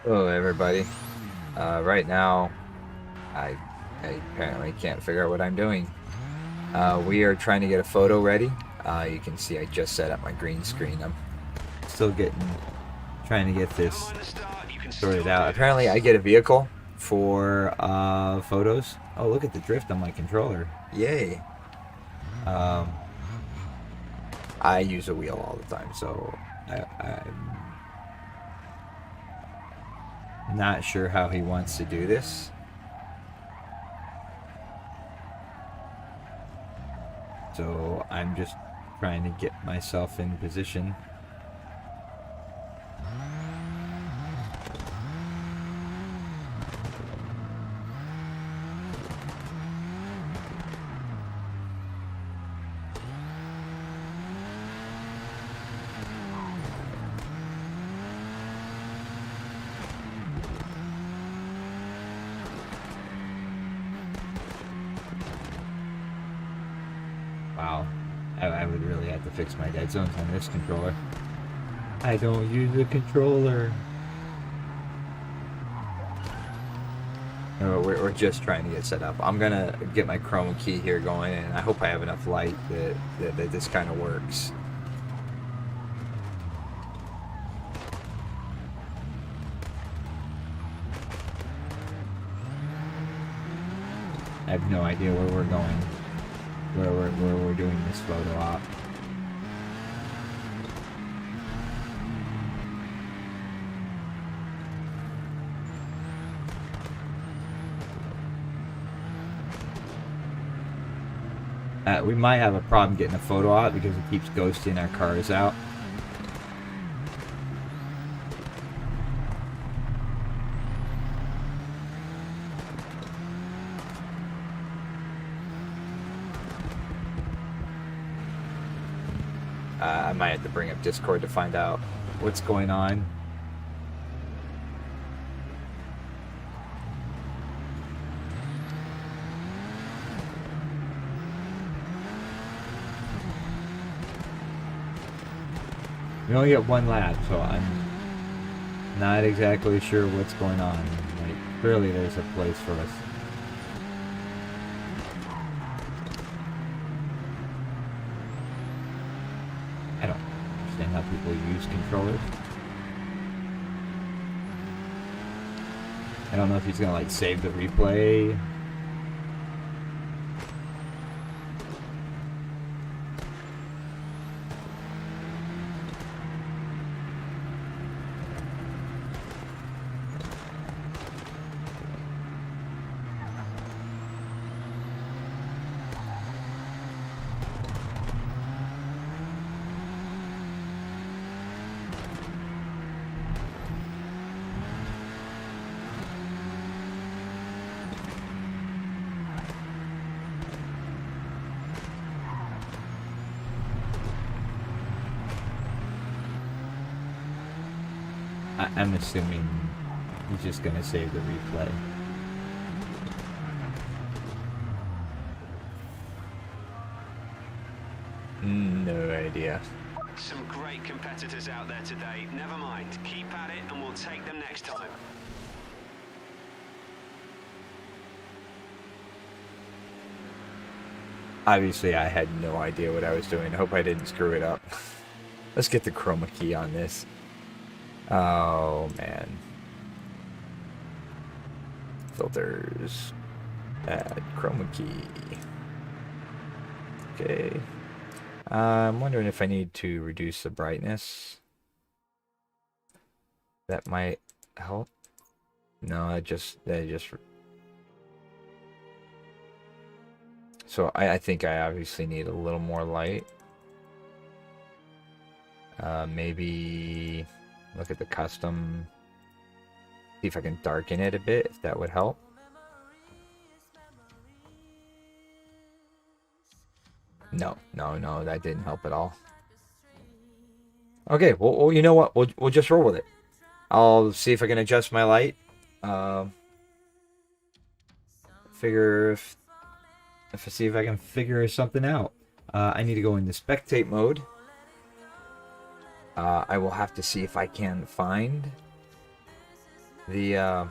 Hello, everybody. Right now, I, I apparently can't figure out what I'm doing. We are trying to get a photo ready. You can see I just set up my green screen. I'm still trying to get this sorted out. Apparently, I get a vehicle for photos. Oh, look at the drift on my controller. Yay. Um, I use a wheel all the time, so I'm not sure how he wants to do this. So I'm just trying to get myself in position. Wow, I would really have to fix my dead zones on this controller. I don't use the controller. No, we're just trying to get set up. I'm gonna get my chroma key here going, and I hope I have enough light that this kind of works. I have no idea where we're going, where we're doing this photo op. We might have a problem getting a photo out because it keeps ghosting our cars out. I might have to bring up Discord to find out what's going on. We only get one lap, so I'm not exactly sure what's going on. Like, clearly there's a place for us. I don't understand how people use controllers. I don't know if he's gonna like save the replay. I'm assuming he's just gonna save the replay. No idea. Some great competitors out there today. Never mind. Keep at it and we'll take them next time. Obviously, I had no idea what I was doing. I hope I didn't screw it up. Let's get the chroma key on this. Oh, man. Filters. Add chroma key. Okay. I'm wondering if I need to reduce the brightness. That might help. No, that just so I think I obviously need a little more light. Maybe look at the custom. See if I can darken it a bit, if that would help. No, that didn't help at all. Okay, well, you know what? We'll just roll with it. I'll see if I can adjust my light. Figure if I see if I can figure something out. I need to go into spectate mode. I will have to see if I can find The oh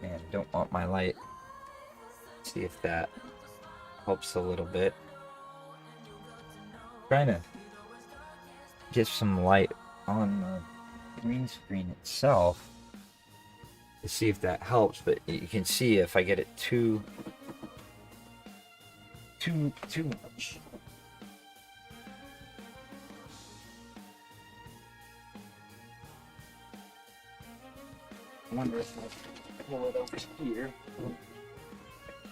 man, don't want my light. See if that helps a little bit. Trying to get some light on the green screen itself to see if that helps, but you can see if I get it too much. I wonder if I pull it over here,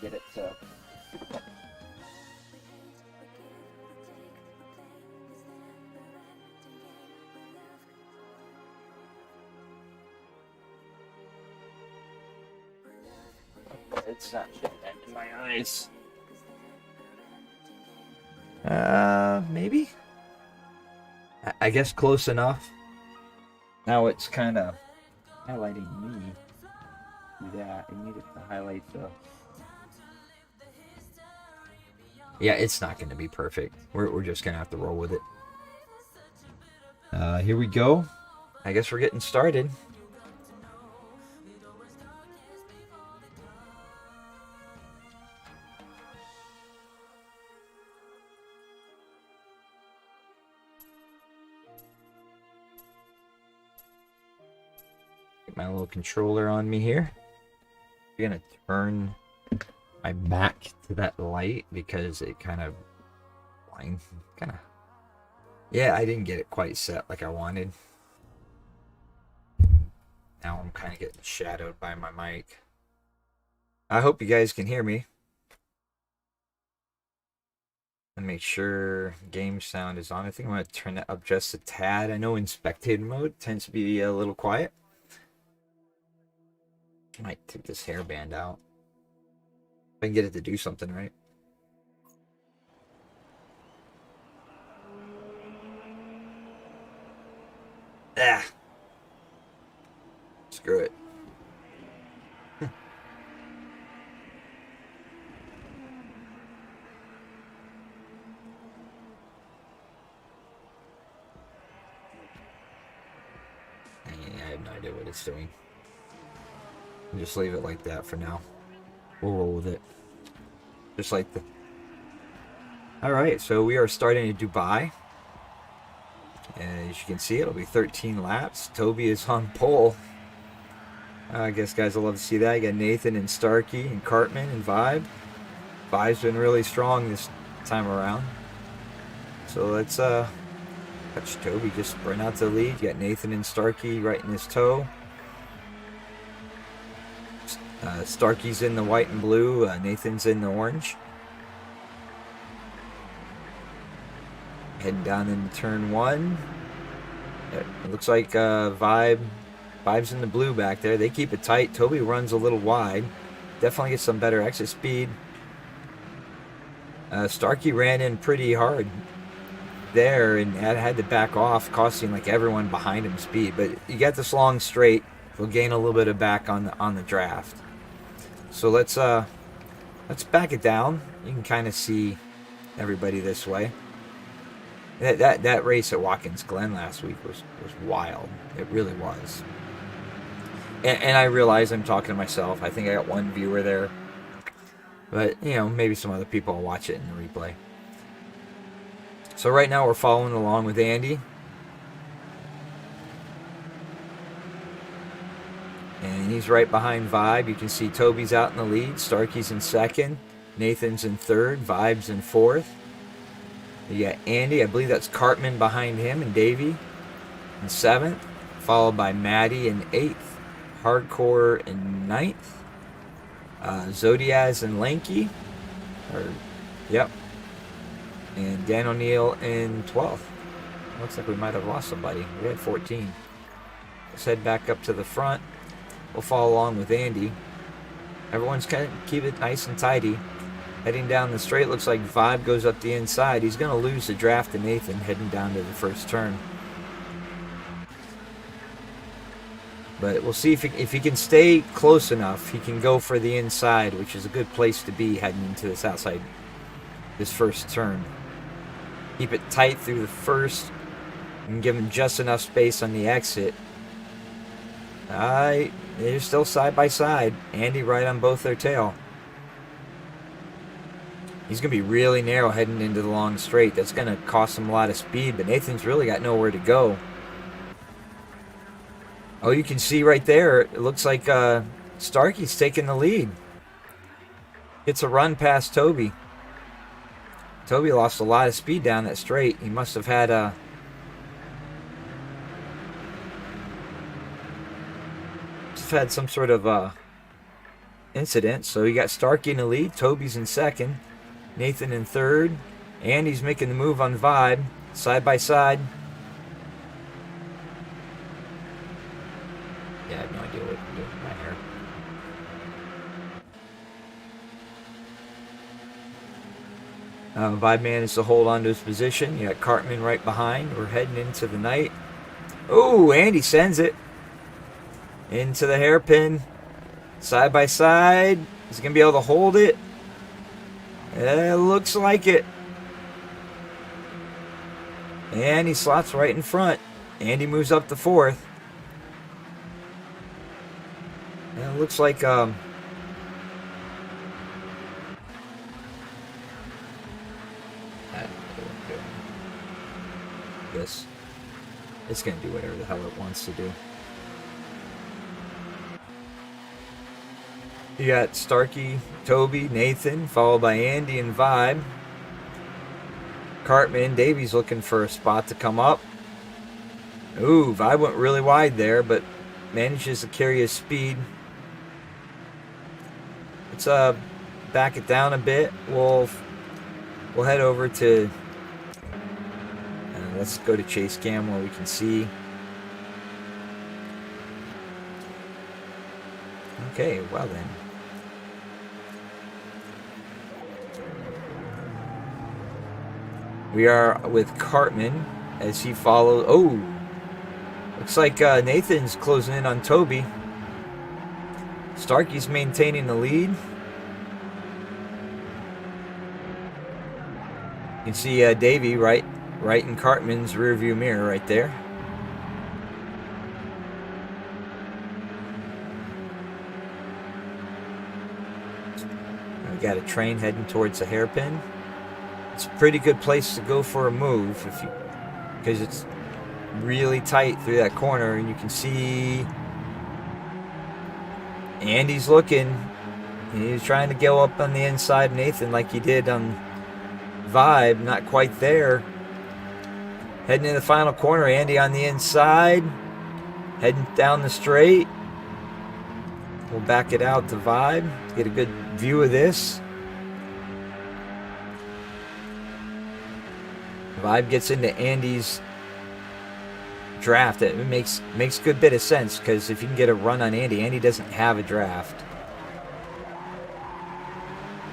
get it to. It's not getting that in my eyes. Maybe? I guess close enough. Now it's kind of highlighting me. Yeah, I need it to highlight the. Yeah, it's not going to be perfect. We're just going to have to roll with it. Here we go. I guess we're getting started. Get my little controller on me here. I'm going to turn my back to that light because it kind of yeah, I didn't get it quite set like I wanted. Now I'm kind of getting shadowed by my mic. I hope you guys can hear me. And make sure game sound is on. I think I'm going to turn it up just a tad. I know in spectator mode it tends to be a little quiet. I might take this hairband out. If I can get it to do something right. Ah. Screw it. I have no idea what it's doing. Just leave it like that for now. We'll roll with it. Just like the... Alright, so we are starting in Dubai. And as you can see, it'll be 13 laps. Toby is on pole. I guess guys will love to see that. You got Nathan and Starkey and Cartman and Vibe. Vibe's been really strong this time around. So let's watch Toby just sprint out to the lead. You got Nathan and Starkey right in his toe. Starkey's in the white and blue. Nathan's in the orange. Heading down into turn one. It looks like Vibe's in the blue back there. They keep it tight. Toby runs a little wide. Definitely gets some better exit speed. Starkey ran in pretty hard there and had to back off, costing like everyone behind him speed. But you got this long straight. We'll gain a little bit of back on the draft. So let's back it down. You can kind of see everybody this way. That race at Watkins Glen last week was wild. It really was. And I realize I'm talking to myself. I think I got one viewer there. But, you know, maybe some other people will watch it in the replay. So right now we're following along with Andy. And he's right behind Vibe. You can see Toby's out in the lead. Starkey's in second. Nathan's in third. Vibe's in fourth. You got Andy. I believe that's Cartman behind him. And Davey in seventh. Followed by Maddie in eighth. Hardcore in ninth. Zodiaz and Lanky. Yep. And Dan O'Neill in 12th. Looks like we might have lost somebody. We had 14. Let's head back up to the front. We'll follow along with Andy. Everyone's kind of keep it nice and tidy. Heading down the straight, looks like Vibe goes up the inside. He's going to lose the draft to Nathan heading down to the first turn. But we'll see if he can stay close enough. He can go for the inside, which is a good place to be heading into this outside, this first turn. Keep it tight through the first and give him just enough space on the exit They're still side by side. Andy right on both their tail. He's going to be really narrow heading into the long straight. That's going to cost him a lot of speed, but Nathan's really got nowhere to go. Oh, you can see right there, it looks like Starkey's taking the lead. It's a run past Toby. Toby lost a lot of speed down that straight. He must have had some sort of incident. So you got Starkey in the lead, Toby's in second, Nathan in third, Andy's making the move on Vibe, side by side. Yeah, I have no idea what I'm doing with my hair. Vibe managed to hold on to his position. You got Cartman right behind. We're heading into the night. Oh, Andy sends it into the hairpin. Side by side. Is he going to be able to hold it? It looks like it. And he slots right in front. Andy moves up to fourth. And it looks like this. It's going to do whatever the hell it wants to do. You got Starkey, Toby, Nathan, followed by Andy and Vibe. Cartman, Davy's looking for a spot to come up. Ooh, Vibe went really wide there, but manages to carry his speed. Let's back it down a bit. We'll head over to let's go to chase cam where we can see. Okay, well then. We are with Cartman as he follows. Oh, looks like Nathan's closing in on Toby. Starkey's maintaining the lead. You can see Davey right in Cartman's rearview mirror right there. We got a train heading towards the hairpin. It's a pretty good place to go for a move because it's really tight through that corner, and you can see Andy's looking. He's trying to go up on the inside Nathan like he did on Vibe. Not quite there. Heading in the final corner, Andy on the inside. Heading down the straight. We'll back it out to Vibe. Get a good view of this. Vibe gets into Andy's draft. It makes a good bit of sense, because if you can get a run on Andy doesn't have a draft.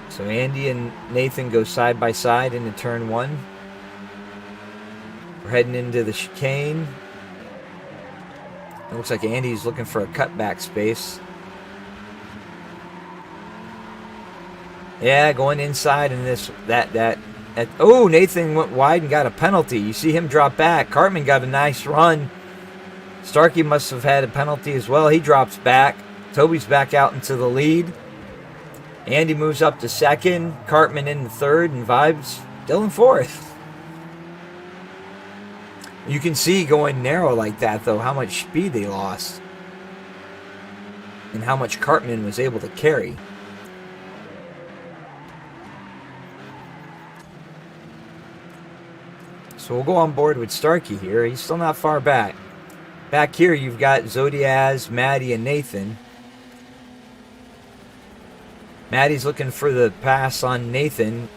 So Andy and Nathan go side by side into turn one. We're heading into the chicane. It looks like Andy's looking for a cutback space. Yeah, going inside in this that. Oh, Nathan went wide and got a penalty. You see him drop back. Cartman got a nice run. Starkey must have had a penalty as well. He drops back. Toby's back out into the lead. Andy moves up to second. Cartman in the third, and Vibe's still in fourth. You can see going narrow like that, though, how much speed they lost. And how much Cartman was able to carry. So we'll go on board with Starkey here. He's still not far back. Back here you've got Zodiaz, Maddie, and Nathan. Maddie's looking for the pass on Nathan.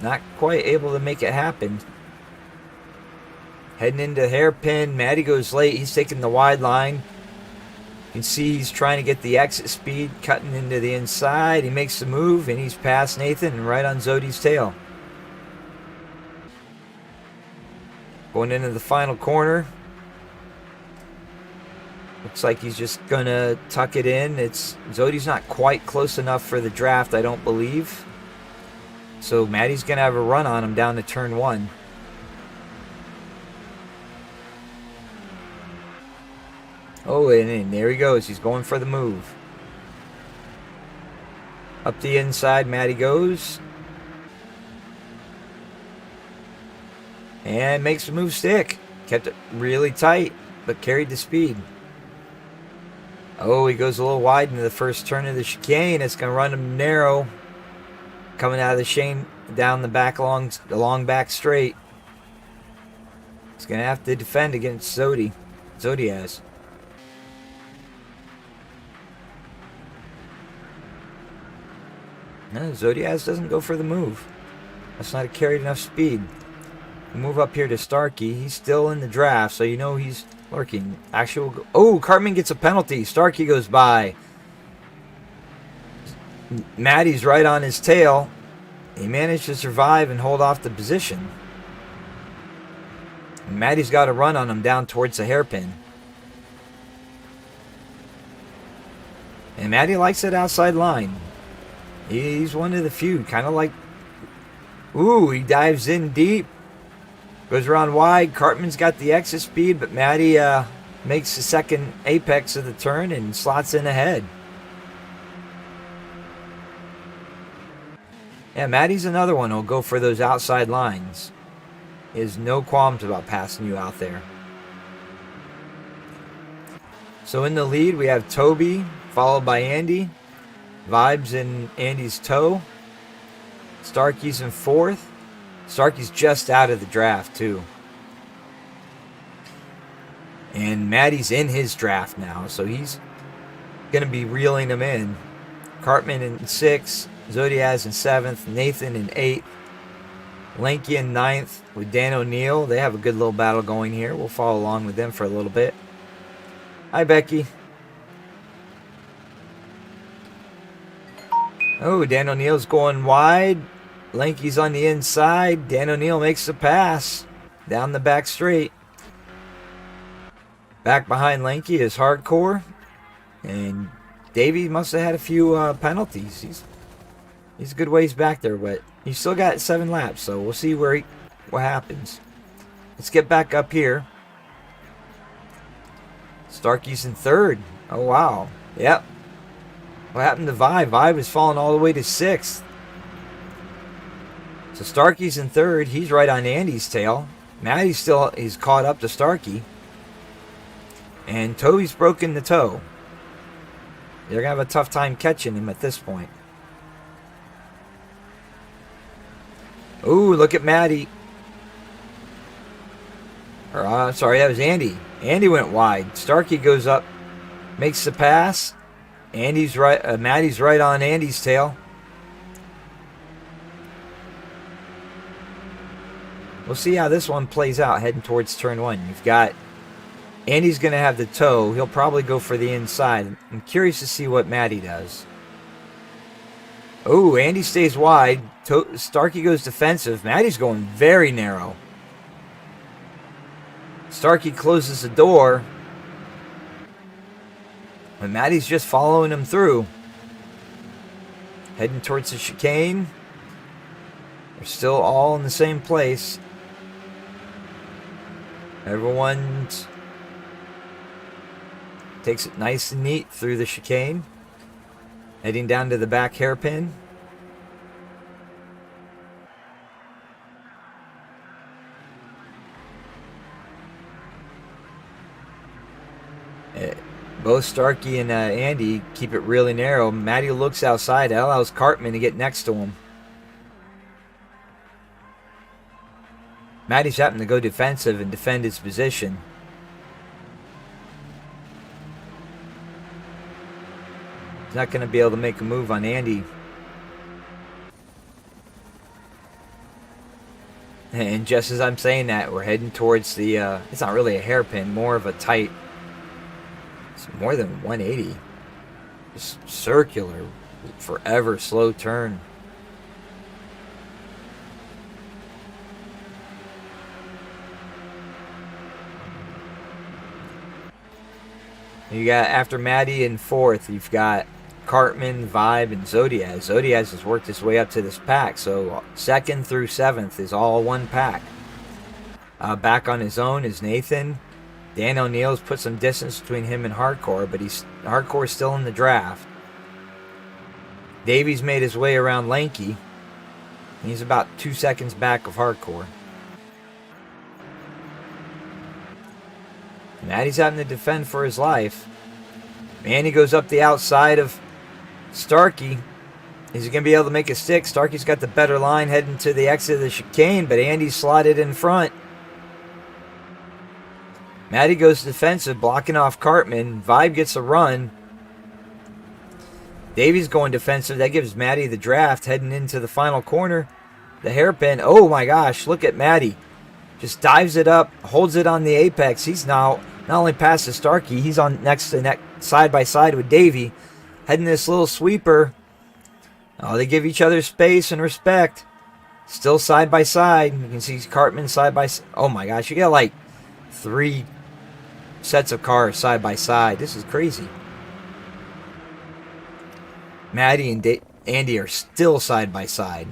Not quite able to make it happen. Heading into hairpin. Maddie goes late. He's taking the wide line. You can see he's trying to get the exit speed, cutting into the inside. He makes the move, and he's past Nathan and right on Zodi's tail. Going into the final corner. Looks like he's just gonna tuck it in. Zodi's not quite close enough for the draft, I don't believe. So Maddie's gonna have a run on him down to turn one. Oh, and there he goes. He's going for the move. Up the inside, Matty goes. And makes the move stick. Kept it really tight, but carried the speed. Oh, he goes a little wide into the first turn of the chicane. It's going to run him narrow. Coming out of the chicane down the back the long back straight. He's going to have to defend against Zodiaz. No, Zodiaz doesn't go for the move. That's not a carried enough speed. We move up here to Starkey. He's still in the draft, so you know he's lurking. Oh, Cartman gets a penalty. Starkey goes by. Matty's right on his tail. He managed to survive and hold off the position. And Matty's got a run on him down towards the hairpin. And Matty likes that outside line. He's one of the few, kind of like... Ooh, he dives in deep. Goes around wide. Cartman's got the exit speed, but Matty makes the second apex of the turn and slots in ahead. Yeah, Matty's another one who'll go for those outside lines. He has no qualms about passing you out there. So in the lead, we have Toby, followed by Andy. Vibes in Andy's toe. Starkey's in fourth. Starkey's just out of the draft, too. And Matty's in his draft now, so he's going to be reeling them in. Cartman in sixth. Zodiaz in seventh. Nathan in eighth. Lanky in ninth with Dan O'Neill. They have a good little battle going here. We'll follow along with them for a little bit. Hi, Becky. Oh, Dan O'Neill's going wide. Lanky's on the inside. Dan O'Neill makes the pass down the back straight. Back behind Lanky is Hardcore. And Davey must have had a few penalties. He's a good ways back there, but he's still got 7 laps, so we'll see what happens. Let's get back up here. Starkey's in third. Oh, wow. Yep. What happened to Vibe? Vibe is falling all the way to 6th. So Starkey's in third. He's right on Andy's tail. He's caught up to Starkey. And Toby's broken the toe. They're going to have a tough time catching him at this point. Ooh, look at Matty. Sorry, that was Andy. Andy went wide. Starkey goes up, makes the pass. Matty's right on Andy's tail. We'll see how this one plays out heading towards turn 1. You've got Andy's going to have the toe. He'll probably go for the inside. I'm curious to see what Matty does. Oh, Andy stays wide. Starkey goes defensive. Matty's going very narrow. Starkey closes the door. And Matty's just following him through. Heading towards the chicane. They're still all in the same place. Everyone takes it nice and neat through the chicane. Heading down to the back hairpin. Both Starkey and Andy keep it really narrow. Matty looks outside. That allows Cartman to get next to him. Matty's having to go defensive and defend his position. He's not going to be able to make a move on Andy. And just as I'm saying that, we're heading towards the... it's not really a hairpin, more of a tight... It's more than 180. Just circular, forever slow turn. You got, after Matty in fourth, you've got Cartman, Vibe, and Zodiaz. Zodiaz has worked his way up to this pack, so second through seventh is all one pack. Back on his own is Nathan. Dan O'Neill's put some distance between him and Hardcore, but Hardcore's still in the draft. Davies made his way around Lanky. He's about 2 seconds back of Hardcore. Matty's having to defend for his life. Andy goes up the outside of Starkey. Is he going to be able to make a stick? Starkey's got the better line heading to the exit of the chicane, but Andy's slotted in front. Matty goes defensive, blocking off Cartman. Vibe gets a run. Davies going defensive. That gives Matty the draft heading into the final corner. The hairpin. Oh my gosh, look at Matty. Just dives it up, holds it on the apex. He's now not only past the Starkey, he's on next to neck, side by side with Davey. Heading this little sweeper. Oh, they give each other space and respect. Still side by side. You can see Cartman side by side. Oh my gosh, you got like 3 sets of cars side by side. This is crazy. Matty and Andy are still side by side.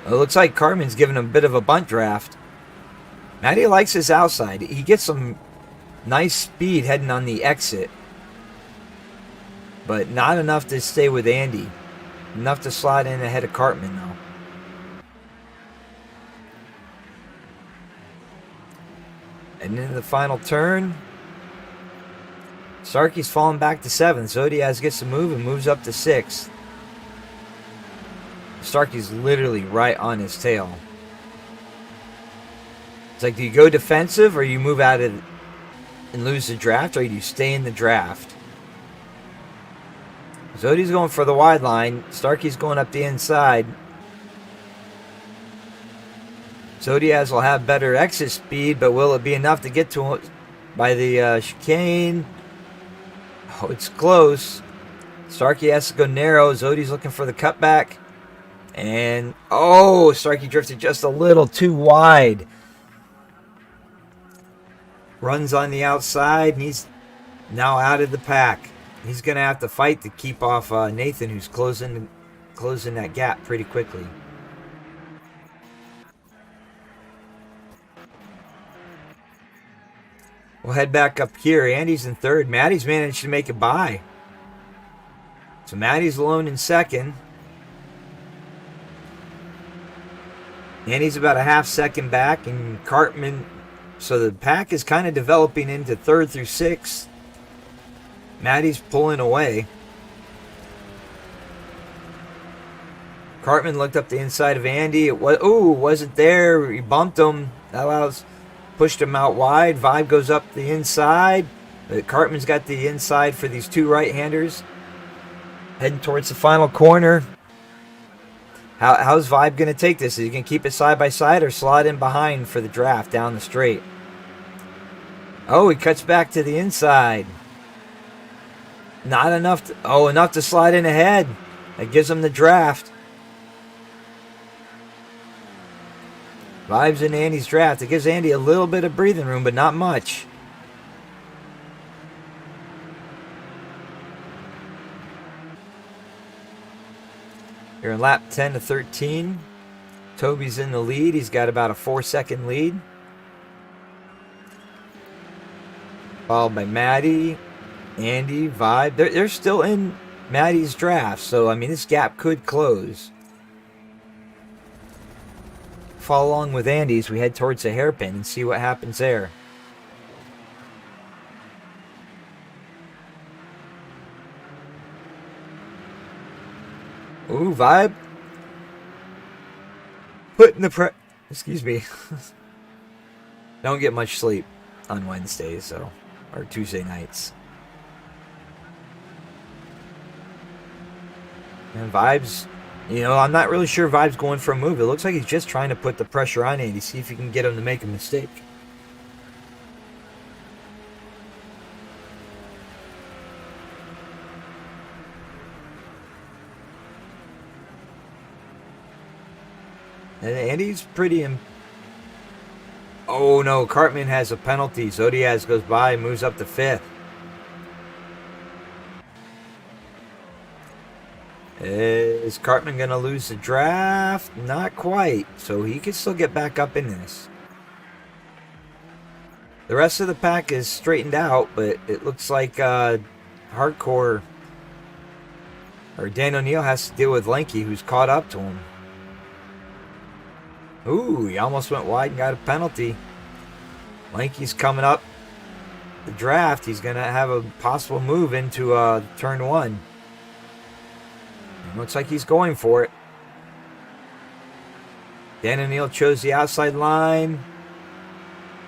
It looks like Cartman's giving him a bit of a bunt draft. Matty likes his outside. He gets some nice speed heading on the exit, but not enough to stay with Andy. Enough to slide in ahead of Cartman, though. And into the final turn. Starkey's falling back to 7th. Zodiaz gets the move and moves up to 6th. Starkey's literally right on his tail. It's like, do you go defensive or you move out of and lose the draft, or do you stay in the draft? Zodi's going for the wide line. Starkey's going up the inside. Zodiaz will have better exit speed, but will it be enough to get to it by the chicane? Oh, it's close. Starkey has to go narrow. Zodi's looking for the cutback. And, oh, Starkey drifted just a little too wide. Runs on the outside, and he's now out of the pack. He's going to have to fight to keep off Nathan, who's closing that gap pretty quickly. We'll head back up here. Andy's in 3rd. Matty's managed to make it by. So Matty's alone in 2nd. Andy's about a half second back, and Cartman. So the pack is kind of developing into 3rd through 6th. Matty's pulling away. Cartman looked up the inside of Andy. It wasn't there. He bumped him. That pushed him out wide. Vibe goes up the inside. But Cartman's got the inside for these 2 right-handers. Heading towards the final corner. How's Vibe going to take this? Is he going to keep it side by side or slide in behind for the draft down the straight? Oh, he cuts back to the inside. Not enough. Enough to slide in ahead. That gives him the draft. Vibe's in Andy's draft. It gives Andy a little bit of breathing room, but not much. You're in lap 10 to 13. Toby's in the lead. He's got about a 4-second lead. Followed by Matty, Andy, Vibe. They're still in Matty's draft, so, I mean, this gap could close. Follow along with Andy's. We head towards the hairpin and see what happens there. Ooh, Vibe. Putting the excuse me. Don't get much sleep on Wednesdays, or Tuesday nights. And Vibe's, I'm not really sure Vibe's going for a move. It looks like he's just trying to put the pressure on Andy, see if he can get him to make a mistake. And Andy's pretty oh no, Cartman has a penalty. Zodiaz goes by, moves up to 5th. Is Cartman going to lose the draft? Not quite. So he can still get back up in this. The rest of the pack is straightened out, but it looks like Hardcore or Dan O'Neill has to deal with Lanky, who's caught up to him. Ooh, he almost went wide and got a penalty. Lanky's coming up the draft. He's going to have a possible move into turn 1. It looks like he's going for it. Dan O'Neill chose the outside line.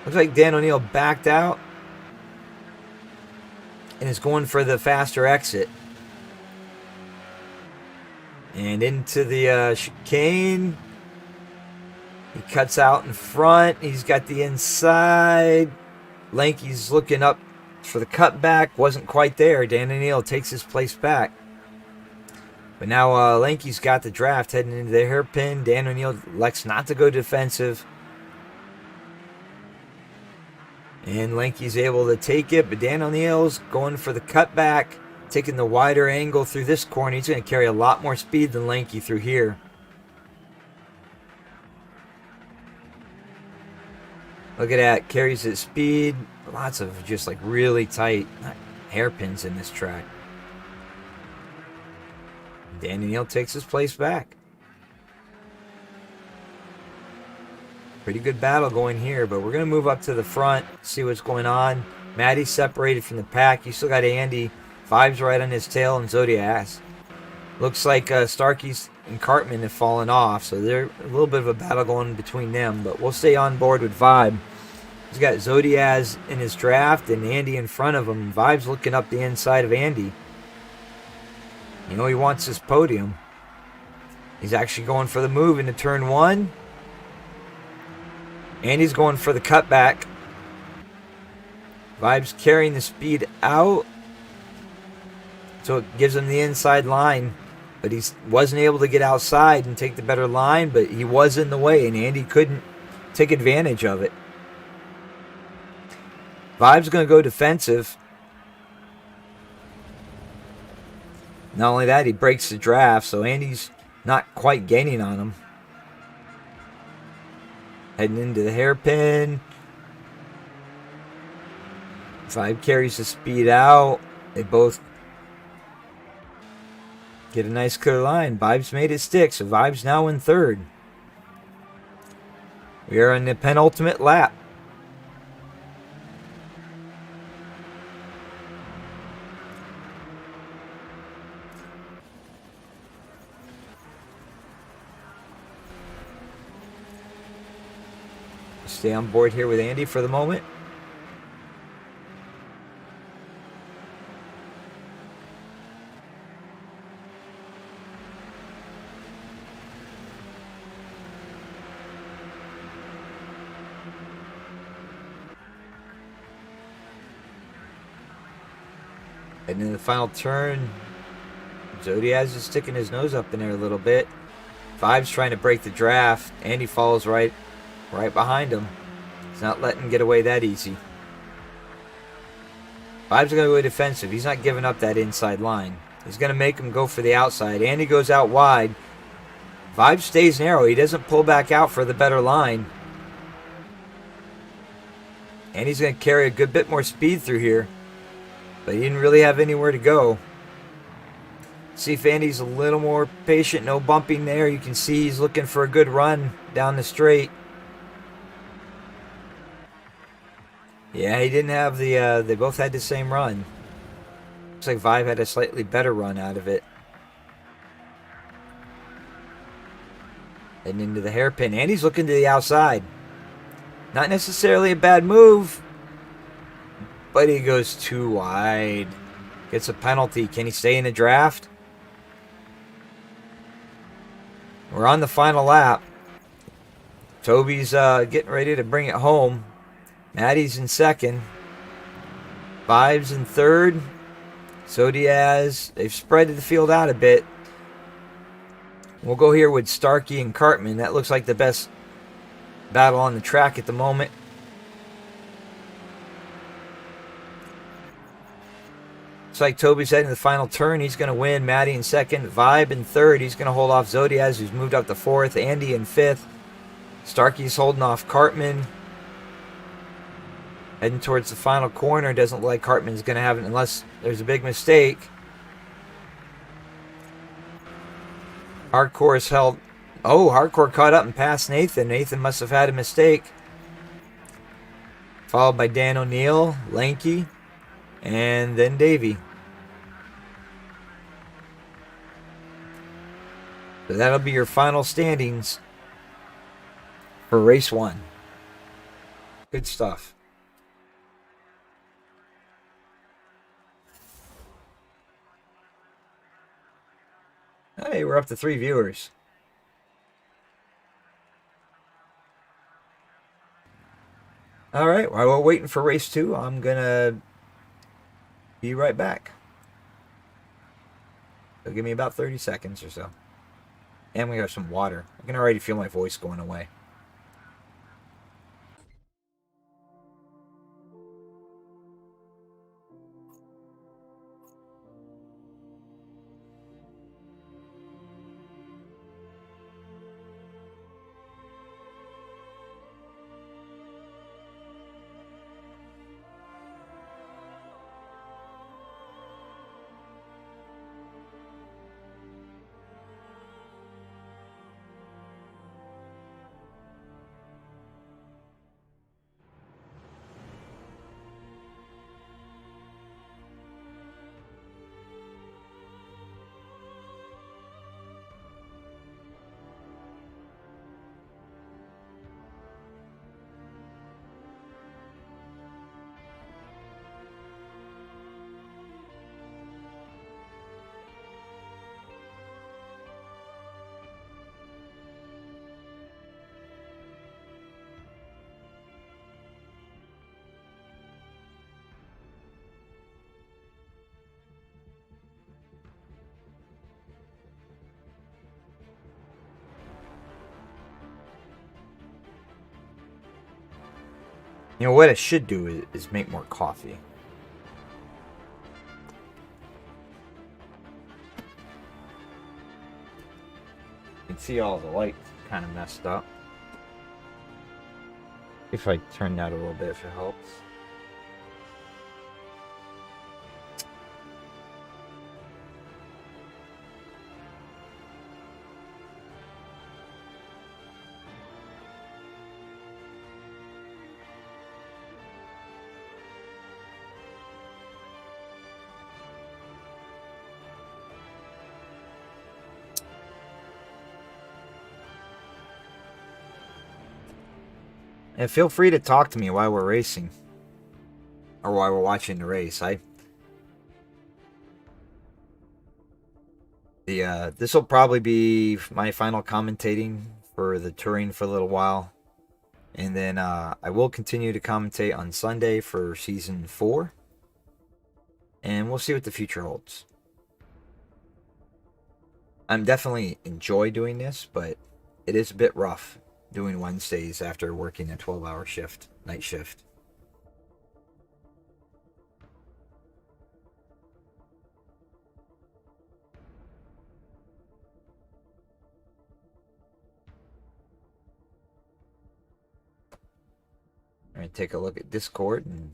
Looks like Dan O'Neill backed out and is going for the faster exit. And into the chicane. He cuts out in front. He's got the inside. Lanky's looking up for the cutback. Wasn't quite there. Dan O'Neill takes his place back. But now Lanky's got the draft heading into the hairpin. Dan O'Neill elects not to go defensive. And Lanky's able to take it, but Dan O'Neill's going for the cutback, taking the wider angle through this corner. He's going to carry a lot more speed than Lanky through here. Look at that, carries at speed. Lots of just like really tight hairpins in this track. Dan O'Neill takes his place back. Pretty good battle going here, but we're going to move up to the front, see what's going on. Maddie's separated from the pack. You still got Andy. Vibes right on his tail and Zodiac. Looks like Starkey's and Cartman have fallen off, so there's a little bit of a battle going between them, but we'll stay on board with Vibe. He's got Zodiac in his draft and Andy in front of him. Vibe's looking up the inside of Andy. You know he wants his podium. He's actually going for the move into turn 1. Andy's going for the cutback. Vibe's carrying the speed out. So it gives him the inside line. But he wasn't able to get outside and take the better line. But he was in the way and Andy couldn't take advantage of it. Vibe's going to go defensive. Not only that, he breaks the draft. So Andy's not quite gaining on him. Heading into the hairpin. Vibe carries the speed out. They both get a nice clear line. Vibe's made it stick, so Vibe's now in third. We are in the penultimate lap. Stay on board here with Andy for the moment. And in the final turn, Zodiac is sticking his nose up in there a little bit. Vibe's trying to break the draft. Andy follows right behind him. He's not letting him get away that easy. Vibe's going to go defensive. He's not giving up that inside line. He's going to make him go for the outside. Andy goes out wide. Vibe stays narrow. He doesn't pull back out for the better line. Andy's going to carry a good bit more speed through here. But he didn't really have anywhere to go. See if Andy's a little more patient. No bumping there. You can see he's looking for a good run down the straight. Yeah, he didn't have the, they both had the same run. Looks like Vibe had a slightly better run out of it. And into the hairpin. Andy's looking to the outside. Not necessarily a bad move, but he goes too wide. Gets a penalty. Can he stay in the draft? We're on the final lap. Toby's getting ready to bring it home. Maddie's in second. Vibe's in third. Zodiac, they've spread the field out a bit. We'll go here with Starkey and Cartman. That looks like the best battle on the track at the moment. Looks like Toby's heading to the final turn. He's going to win. Maddie in second. Vibe in third. He's going to hold off Zodiaz, who's moved up to fourth. Andy in fifth. Starkey's holding off Cartman. Heading towards the final corner. Doesn't look like Cartman's going to have it unless there's a big mistake. Hardcore is held. Oh, Hardcore caught up and passed Nathan. Nathan must have had a mistake. Followed by Dan O'Neill, Lanky, and then Davey. So that'll be your final standings for race 1. Good stuff. Hey, we're up to 3 viewers. All right, while we're waiting for race 2, I'm going to be right back. So give me about 30 seconds or so. And we got some water. I can already feel my voice going away. You know what I should do is make more coffee. You can see all the lights kind of messed up. If I turn that a little bit, if it helps. And feel free to talk to me while we're racing. Or while we're watching the race. This will probably be my final commentating for the touring for a little while. And then I will continue to commentate on Sunday for season 4. And we'll see what the future holds. I'm definitely enjoy doing this, but it is a bit rough doing Wednesdays after working a 12-hour shift, night shift. All right, take a look at Discord and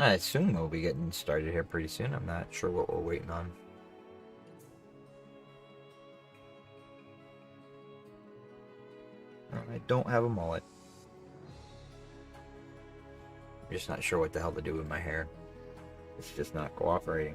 I assume we'll be getting started here pretty soon. I'm not sure what we're waiting on. don't have a mullet. I'm just not sure what the hell to do with my hair. It's just not cooperating.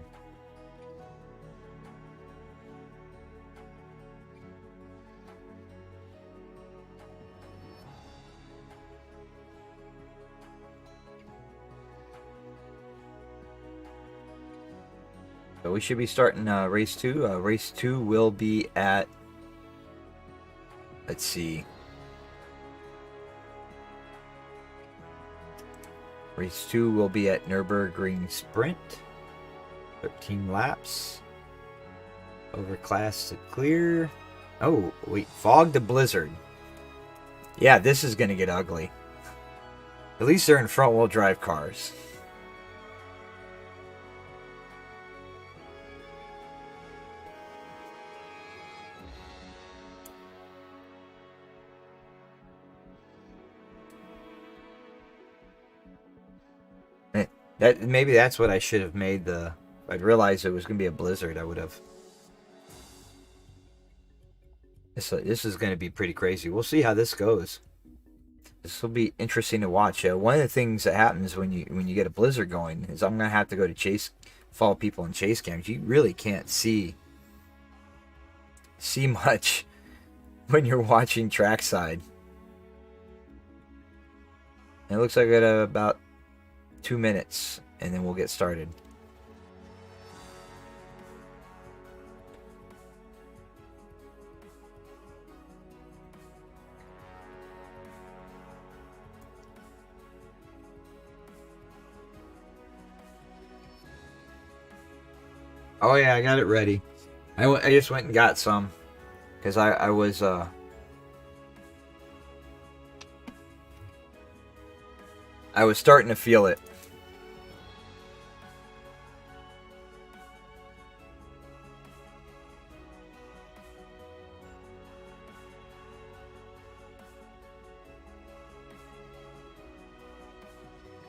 So we should be starting race 2. Race 2 will be at, let's see. Race 2 will be at Nürburgring Sprint. 13 laps. Overclass to clear. Oh, wait. Fog to blizzard. Yeah, this is going to get ugly. At least they're in front-wheel drive cars. Maybe that's what I should have made the... If I'd realized it was going to be a blizzard, I would have... This is going to be pretty crazy. We'll see how this goes. This will be interesting to watch. One of the things that happens when you get a blizzard going is I'm going to have to go to follow people in chase cams. You really can't see much when you're watching trackside. It looks like I got about 2 minutes, and then we'll get started. Oh yeah, I got it ready. I just went and got some because I was starting to feel it.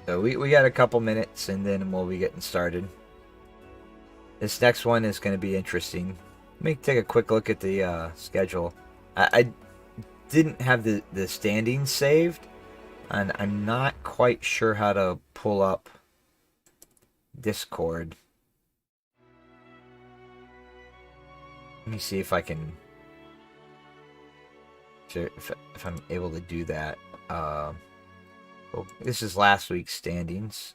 So we got a couple minutes, and then we'll be getting started. This next one is going to be interesting. Let me take a quick look at the schedule. I didn't have the standings saved, and I'm not quite sure how to pull up Discord. Let me see if I can... If I'm able to do that. Well, this is last week's standings.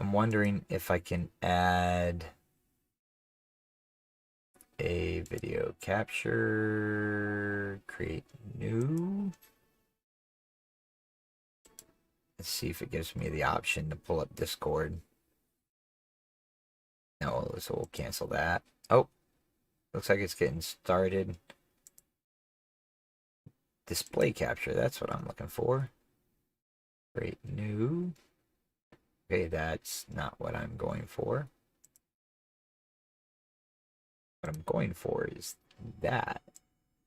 I'm wondering if I can add a video capture, create new. Let's see if it gives me the option to pull up Discord. No, so we'll cancel that. Oh, looks like it's getting started. Display capture, that's what I'm looking for. Create new. Okay, that's not what I'm going for. What I'm going for is that.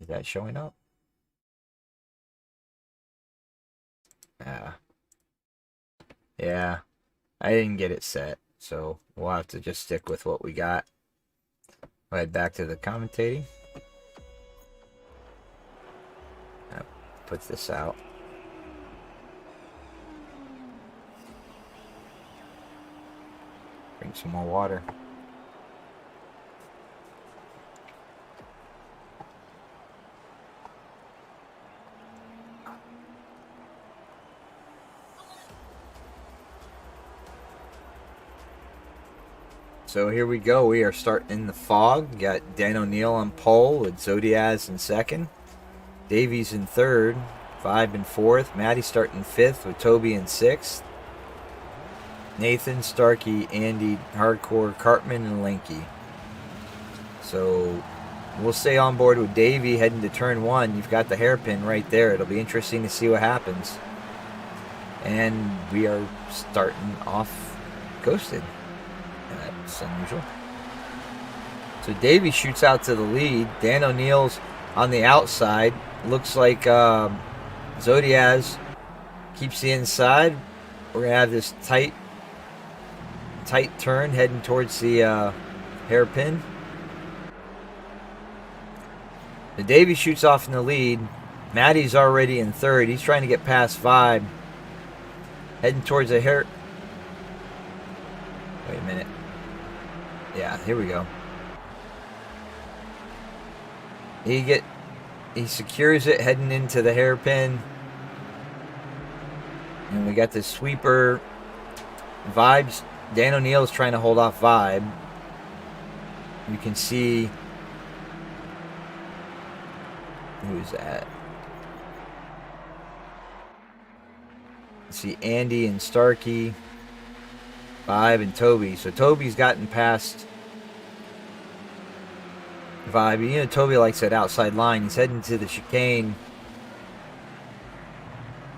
Is that showing up? Yeah, I didn't get it set, so we'll have to just stick with what we got. We'll head back to the commentating. Put this out. Drink some more water. So here we go. We are starting in the fog. Got Dan O'Neill on pole with Zodiaz in second. Davies in third. Vibe in fourth. Maddie starting fifth with Toby in sixth. Nathan, Starkey, Andy, Hardcore, Cartman, and Linky. So we'll stay on board with Davey heading to turn one. You've got the hairpin right there. It'll be interesting to see what happens. And we are starting off ghosted. That's unusual. So Davey shoots out to the lead. Dan O'Neill's on the outside. Looks like Zodiaz keeps the inside. We're going to have this tight turn heading towards the hairpin. The Davey shoots off in the lead. Maddie's already in third. He's trying to get past Vibe. Heading towards the hair. Wait a minute. Yeah, here we go. He secures it heading into the hairpin. And we got this sweeper. Vibes. Dan O'Neill's trying to hold off Vibe. You can see. Who's that? See Andy and Starkey, Vibe and Toby. So Toby's gotten past Vibe. You know Toby likes that outside line. He's heading to the chicane.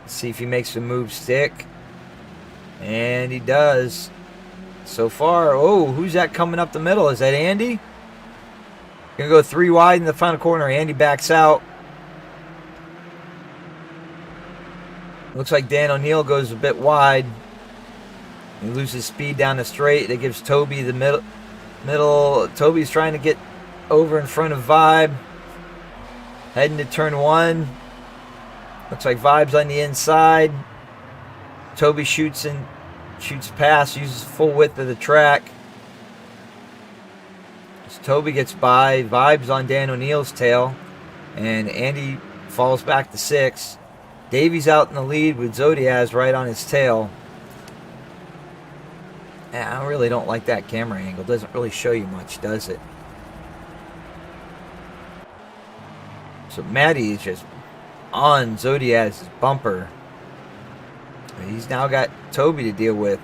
Let's see if he makes the move stick. And he does. So far, oh, who's that coming up the middle? Is that Andy? Gonna go 3 wide in the final corner. Andy backs out. Looks like Dan O'Neill goes a bit wide. He loses speed down the straight. That gives Toby the middle. Toby's trying to get over in front of Vibe. Heading to turn 1. Looks like Vibe's on the inside. Toby shoots past, uses full width of the track. As Toby gets by, Vibe's on Dan O'Neill's tail. And Andy falls back to 6. Davy's out in the lead with Zodiaz right on his tail. I really don't like that camera angle. Doesn't really show you much, does it? So Maddie is just on Zodiaz's bumper. He's now got Toby to deal with.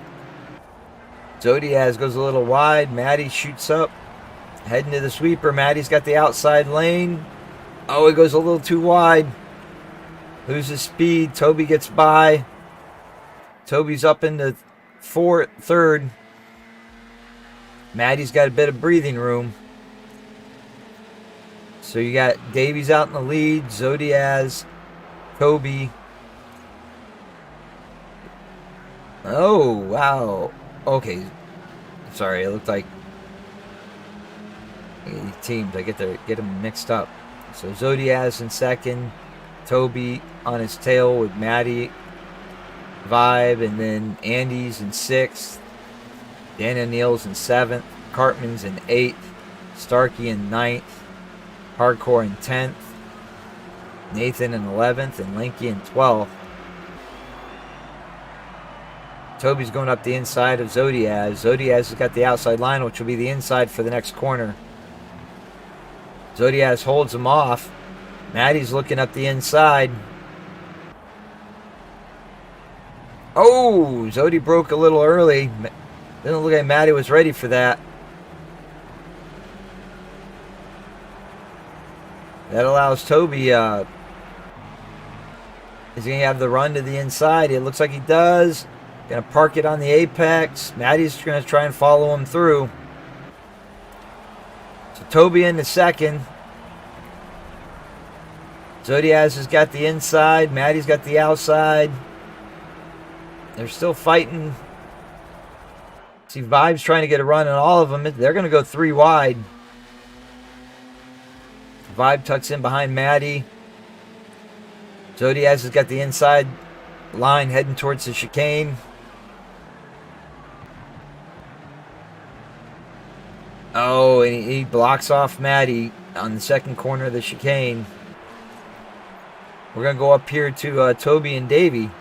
Zodiaz goes a little wide. Maddie shoots up. Heading to the sweeper. Maddie's got the outside lane. Oh, it goes a little too wide. Loses speed. Toby gets by. Toby's up into third. Maddie's got a bit of breathing room. So you got Davies out in the lead. Zodiaz. Toby. Oh, wow. Okay. Sorry, it looked like teams. I get them mixed up. So Zodiaz in second. Toby on his tail with Maddie, Vibe, and then Andy's in 6th. Dan O'Neill's in 7th. Cartman's in 8th. Starkey in 9th. Hardcore in 10th. Nathan in 11th. And Linky in 12th. Toby's going up the inside of Zodiaz. Zodiaz has got the outside line, which will be the inside for the next corner. Zodiaz holds him off. Maddie's looking up the inside. Oh, Zodi broke a little early. Didn't look like Maddie was ready for that. That allows Toby, is he going to have the run to the inside? It looks like he does. Going to park it on the apex. Maddie's going to try and follow him through. So Toby in the second. Zodiaz has got the inside. Maddie's got the outside. They're still fighting. See, Vibe's trying to get a run on all of them. They're going to go 3 wide. Vibe tucks in behind Maddie. Zodiaz has got the inside line heading towards the chicane. Oh, and he blocks off Maddie on the second corner of the chicane. We're going to go up here to Toby and Davey.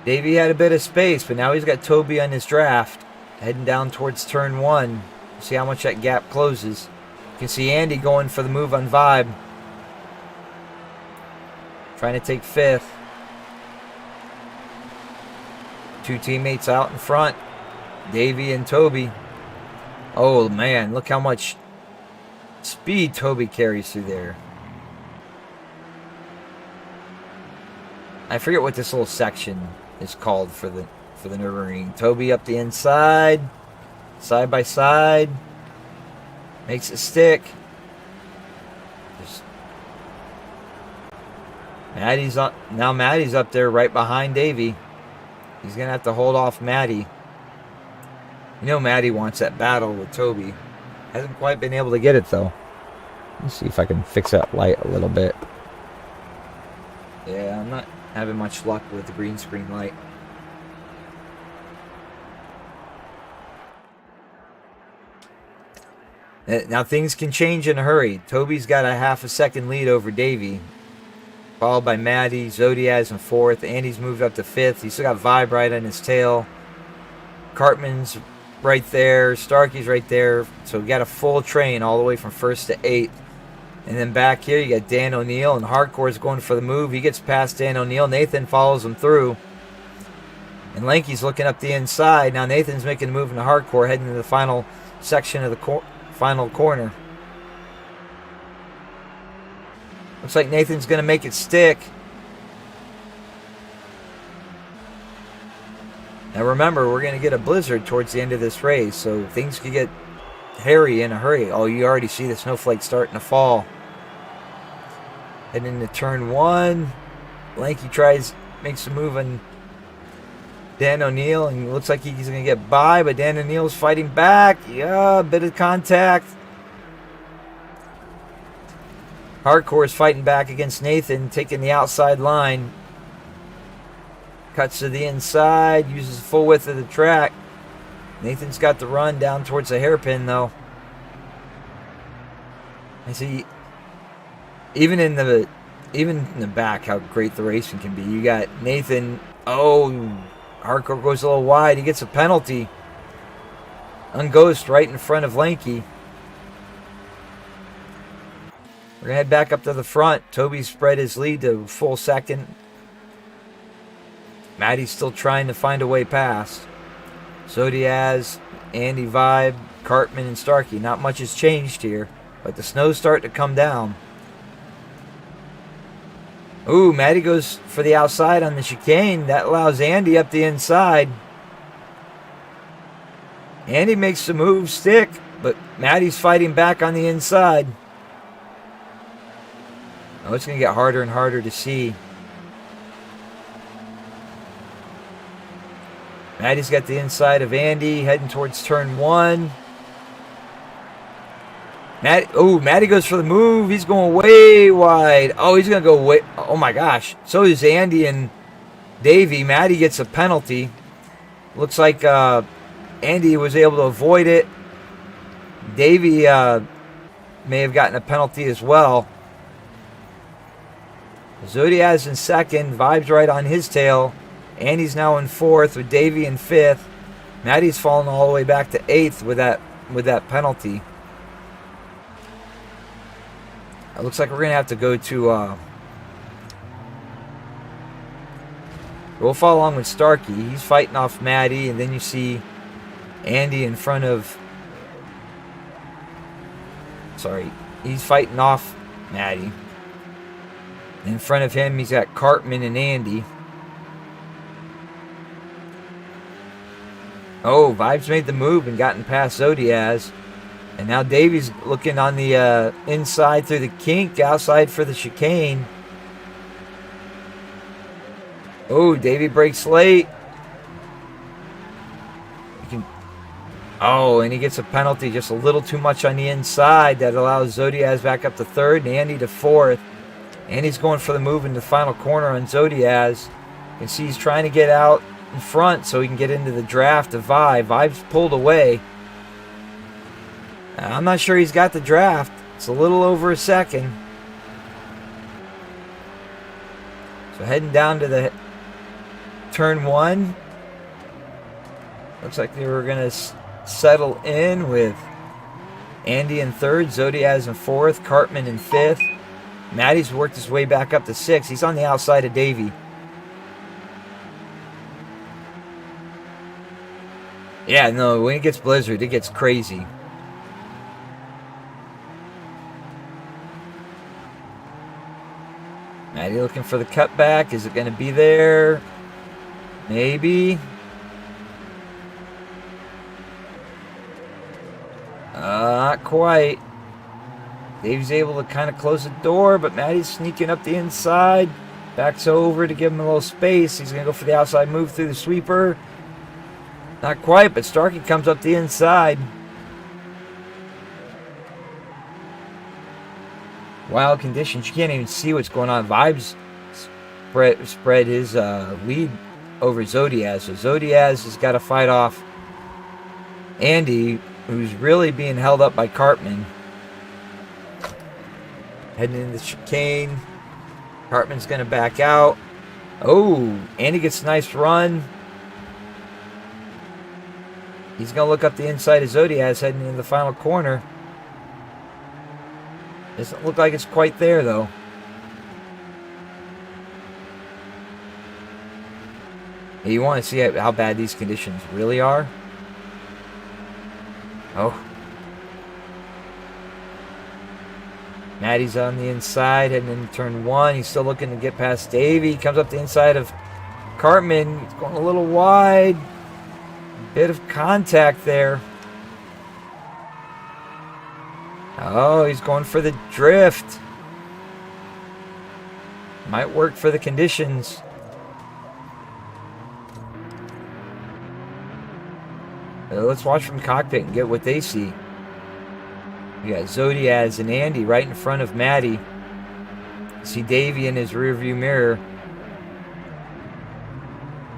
Davey had a bit of space, but now he's got Toby on his draft. Heading down towards turn 1. See how much that gap closes. You can see Andy going for the move on Vibe. Trying to take 5th. 2 teammates out in front. Davey and Toby. Oh, man. Look how much speed Toby carries through there. I forget what this little section is called for the Nürburgring. Toby up the inside. Side by side. Makes it stick. Maddie's up. Now Maddie's up there right behind Davey. He's going to have to hold off Maddie. You know Maddie wants that battle with Toby. Hasn't quite been able to get it, though. Let's see if I can fix that light a little bit. Yeah, I'm not having much luck with the green screen light. Now things can change in a hurry. Toby's got a half a second lead over Davey, followed by Maddie. Zodiaz in fourth. Andy's moved up to fifth. He's still got Vibe right on his tail. Cartman's right there. Starkey's right there. So we got a full train all the way from first to eighth. And then back here, you got Dan O'Neill, and Hardcore's going for the move. He gets past Dan O'Neill. Nathan follows him through. And Lanky's looking up the inside. Now Nathan's making a move into Hardcore, heading to the final section of the final corner. Looks like Nathan's going to make it stick. Now remember, we're going to get a blizzard towards the end of this race, so things could get hairy in a hurry. Oh, you already see the snowflakes starting to fall. Heading into turn one. Lanky makes a move on Dan O'Neill, and looks like he's going to get by, but Dan O'Neill's fighting back. Yeah, a bit of contact. Hardcore is fighting back against Nathan, taking the outside line. Cuts to the inside, uses the full width of the track. Nathan's got the run down towards the hairpin, though. I see, even in the back, how great the racing can be. You got Nathan. Oh, Hardcore goes a little wide. He gets a penalty. Unghost right in front of Lanky. We're going to head back up to the front. Toby spread his lead to full second. Maddie's still trying to find a way past. Zodiaz, Andy Vibe, Cartman, and Starkey. Not much has changed here, but the snow's starting to come down. Ooh, Maddie goes for the outside on the chicane. That allows Andy up the inside. Andy makes the move stick, but Maddie's fighting back on the inside. Oh, it's going to get harder and harder to see. Maddie's got the inside of Andy, heading towards turn one. Maddie goes for the move. He's going way wide. Oh, he's going to go way... Oh, my gosh. So is Andy and Davey. Maddie gets a penalty. Looks like Andy was able to avoid it. Davey may have gotten a penalty as well. Zodiaz in second. Vibe's right on his tail. Andy's now in fourth with Davey in fifth. Maddie's fallen all the way back to eighth with that penalty. It looks like we're going to have to go to... we'll follow along with Starkey. He's fighting off Maddie, and then you see Andy in front of... Sorry. He's fighting off Maddie. In front of him, he's got Cartman and Andy. Oh, Vibe's made the move and gotten past Zodiaz. And now Davey's looking on the inside through the kink, outside for the chicane. Oh, Davey breaks late. Oh, and he gets a penalty, just a little too much on the inside. That allows Zodiaz back up to third and Andy to fourth. Andy's going for the move in the final corner on Zodiaz. You can see he's trying to get out in front so he can get into the draft of Vibe. Vibe's pulled away. I'm not sure he's got the draft. It's a little over a second. So heading down to the turn one. Looks like they were going to settle in with Andy in third, Zodiaz in fourth, Cartman in fifth. Maddie's worked his way back up to sixth. He's on the outside of Davey. Yeah, no, when it gets blizzard, it gets crazy. Maddie looking for the cutback. Is it going to be there? Maybe. Not quite. Dave's able to kind of close the door, but Maddie's sneaking up the inside. Backs over to give him a little space. He's going to go for the outside move through the sweeper. Not quite, but Starkey comes up the inside. Wild conditions. You can't even see what's going on. Vibe's spread his lead over Zodiaz. So Zodiaz has got to fight off Andy, who's really being held up by Cartman. Heading into the chicane. Cartman's going to back out. Oh, Andy gets a nice run. He's going to look up the inside of Zodiaz heading into the final corner. Doesn't look like it's quite there, though. You want to see how bad these conditions really are? Oh. Maddie's on the inside, heading into turn 1. He's still looking to get past Davey. Comes up the inside of Cartman. He's going a little wide. Bit of contact there. Oh, he's going for the drift. Might work for the conditions. Let's watch from cockpit and get what they see. We got Zodiaz and Andy right in front of Maddie. See Davey in his rearview mirror.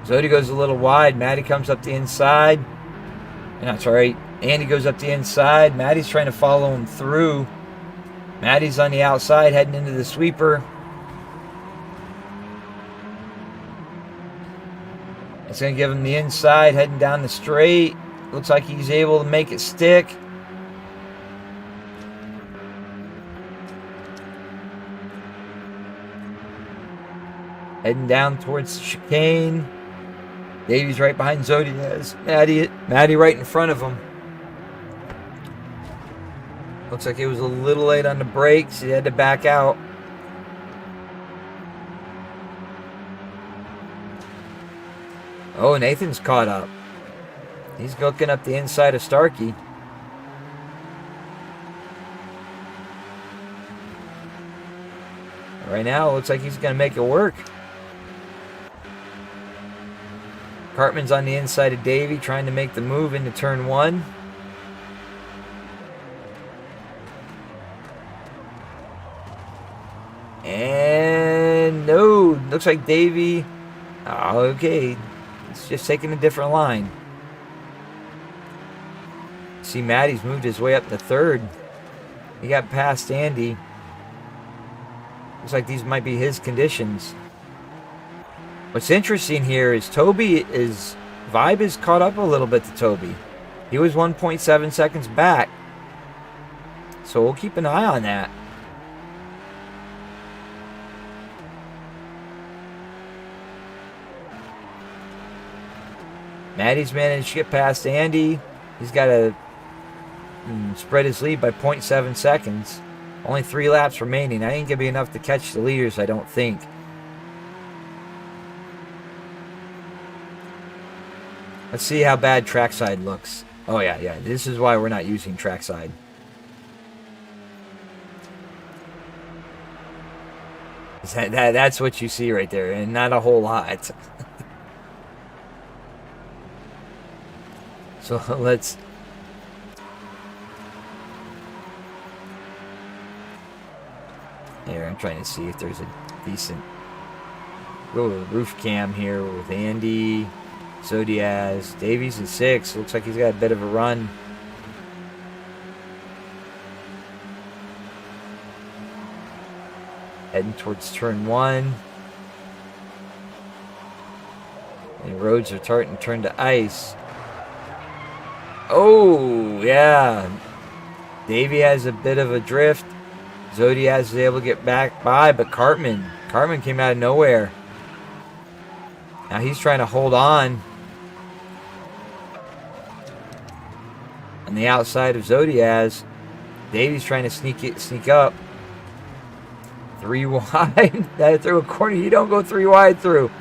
Zodi goes a little wide. Maddie comes up the inside. No, sorry. Andy goes up the inside. Maddie's trying to follow him through. Maddie's on the outside heading into the sweeper. It's going to give him the inside heading down the straight. Looks like he's able to make it stick. Heading down towards the chicane. Davey's right behind Zodiaz. Maddie right in front of him. Looks like he was a little late on the brakes. He had to back out. Oh, Nathan's caught up. He's looking up the inside of Starkey. Right now, it looks like he's going to make it work. Cartman's on the inside of Davey, trying to make the move into turn 1. And no, looks like Davey. Oh, okay. It's just taking a different line. See, Maddie's moved his way up to 3rd. He got past Andy. Looks like these might be his conditions. What's interesting here is Vibe is caught up a little bit to Toby. He was 1.7 seconds back. So we'll keep an eye on that. Maddie's managed to get past Andy. He's got to spread his lead by 0.7 seconds. Only 3 laps remaining. I ain't going to be enough to catch the leaders, I don't think. Let's see how bad trackside looks. Oh, yeah. This is why we're not using trackside. That's what you see right there, and not a whole lot. So let's... Here, I'm trying to see if there's a decent... Go to the roof cam here with Andy... Zodiaz. Davies in 6. Looks like he's got a bit of a run. Heading towards turn 1. And roads are starting to turn to ice. Oh, yeah. Davey has a bit of a drift. Zodiaz is able to get back by, but Cartman came out of nowhere. Now he's trying to hold on. On the outside of Zodiaz, Davey's trying to sneak up. 3 wide. That through a corner you don't go 3 wide through.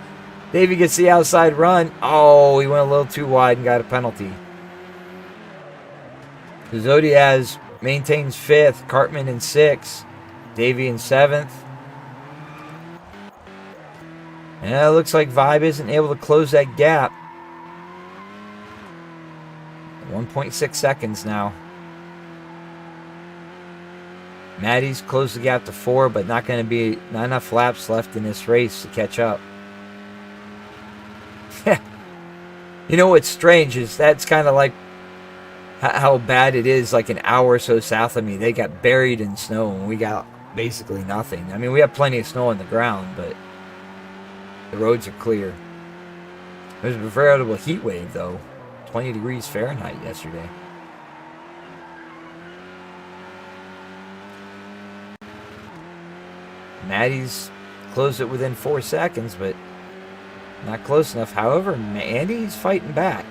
Davey gets the outside run. Oh, he went a little too wide and got a penalty. Zodiaz maintains 5th. Cartman in 6th. Davey in 7th. And it looks like Vibe isn't able to close that gap. 1.6 seconds now. Maddie's closed the gap to 4, but not enough laps left in this race to catch up. You know what's strange is that's kind of like how bad it is like an hour or so south of me. They got buried in snow and we got basically nothing. I mean, we have plenty of snow on the ground, but the roads are clear. It was a veritable heat wave, though. 20 degrees Fahrenheit yesterday. Maddie's closed it within 4 seconds, but not close enough. However, Andy's fighting back.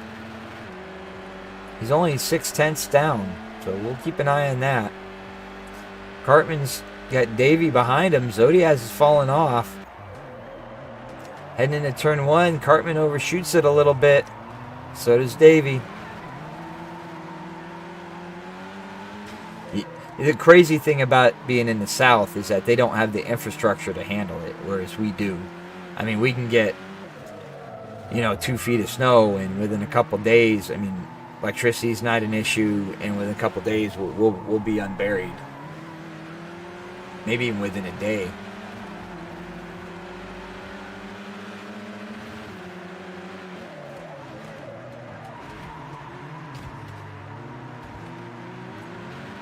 He's only 6/10 down, so we'll keep an eye on that. Cartman's got Davey behind him. Zodiaz is falling off. Heading into turn 1, Cartman overshoots it a little bit. So does Davey. The crazy thing about being in the South is that they don't have the infrastructure to handle it, whereas we do. I mean, we can get, 2 feet of snow, and within a couple days, electricity's not an issue, and within a couple days, we'll be unburied. Maybe even within a day.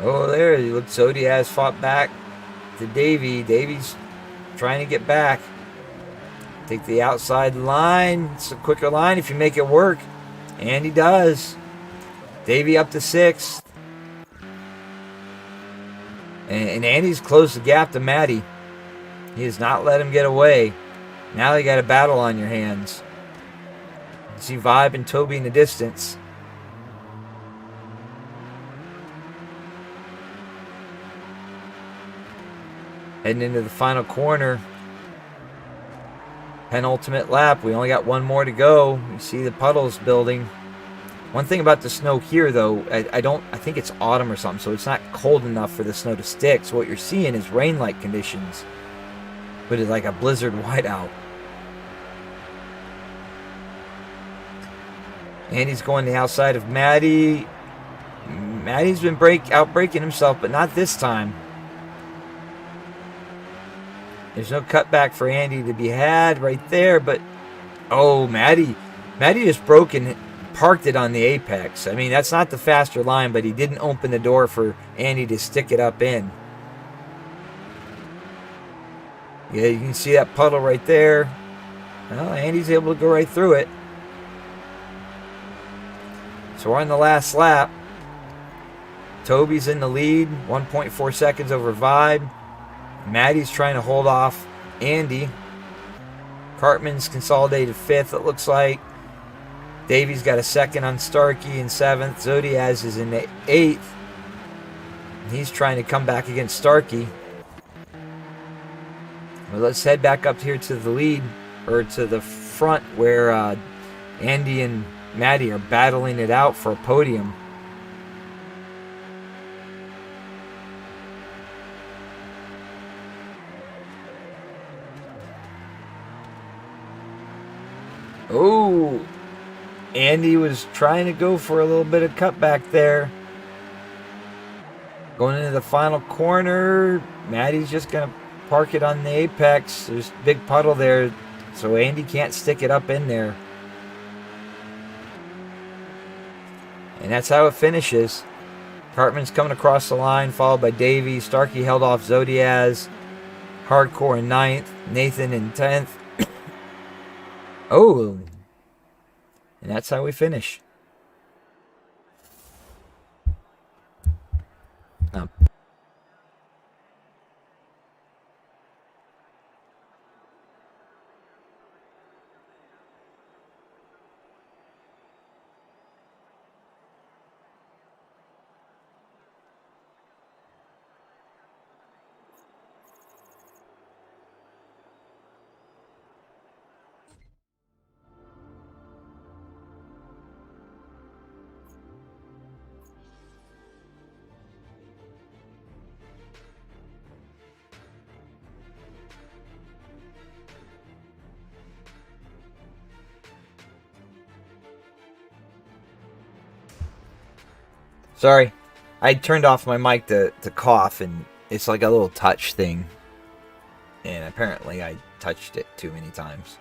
Oh, there, you look, Zodiaz fought back to Davey. Davey's trying to get back. Take the outside line. It's a quicker line if you make it work. And he does. Davey up to 6th. And Andy's closed the gap to Maddie. He has not let him get away. Now they got a battle on your hands. You see Vibe and Toby in the distance. Heading into the final corner. Penultimate lap. We only got one more to go. You see the puddles building. One thing about the snow here, though, I think it's autumn or something, so it's not cold enough for the snow to stick. So what you're seeing is rain-like conditions, but it's like a blizzard whiteout. And he's going the outside of Maddie. Maddie's been outbraking himself, but not this time. There's no cutback for Andy to be had right there, but oh, Maddie just parked it on the apex. I mean, that's not the faster line, but he didn't open the door for Andy to stick it up in. Yeah, you can see that puddle right there. Well, Andy's able to go right through it. So we're on the last lap. Toby's in the lead, 1.4 seconds over Vibe. Maddie's trying to hold off Andy. Cartman's consolidated 5th, it looks like. Davey's got a 2nd on Starkey in 7th. Zodiaz is in the 8th. He's trying to come back against Starkey. Well, let's head back up here to the lead, or to the front, where Andy and Maddie are battling it out for a podium. Oh, Andy was trying to go for a little bit of cutback there. Going into the final corner, Maddie's just going to park it on the apex. There's a big puddle there, so Andy can't stick it up in there. And that's how it finishes. Cartman's coming across the line, followed by Davey. Starkey held off Zodiaz. Hardcore in 9th. Nathan in 10th. Oh, and that's how we finish. Sorry, I turned off my mic to cough, and It's like a little touch thing. And apparently I touched it too many times.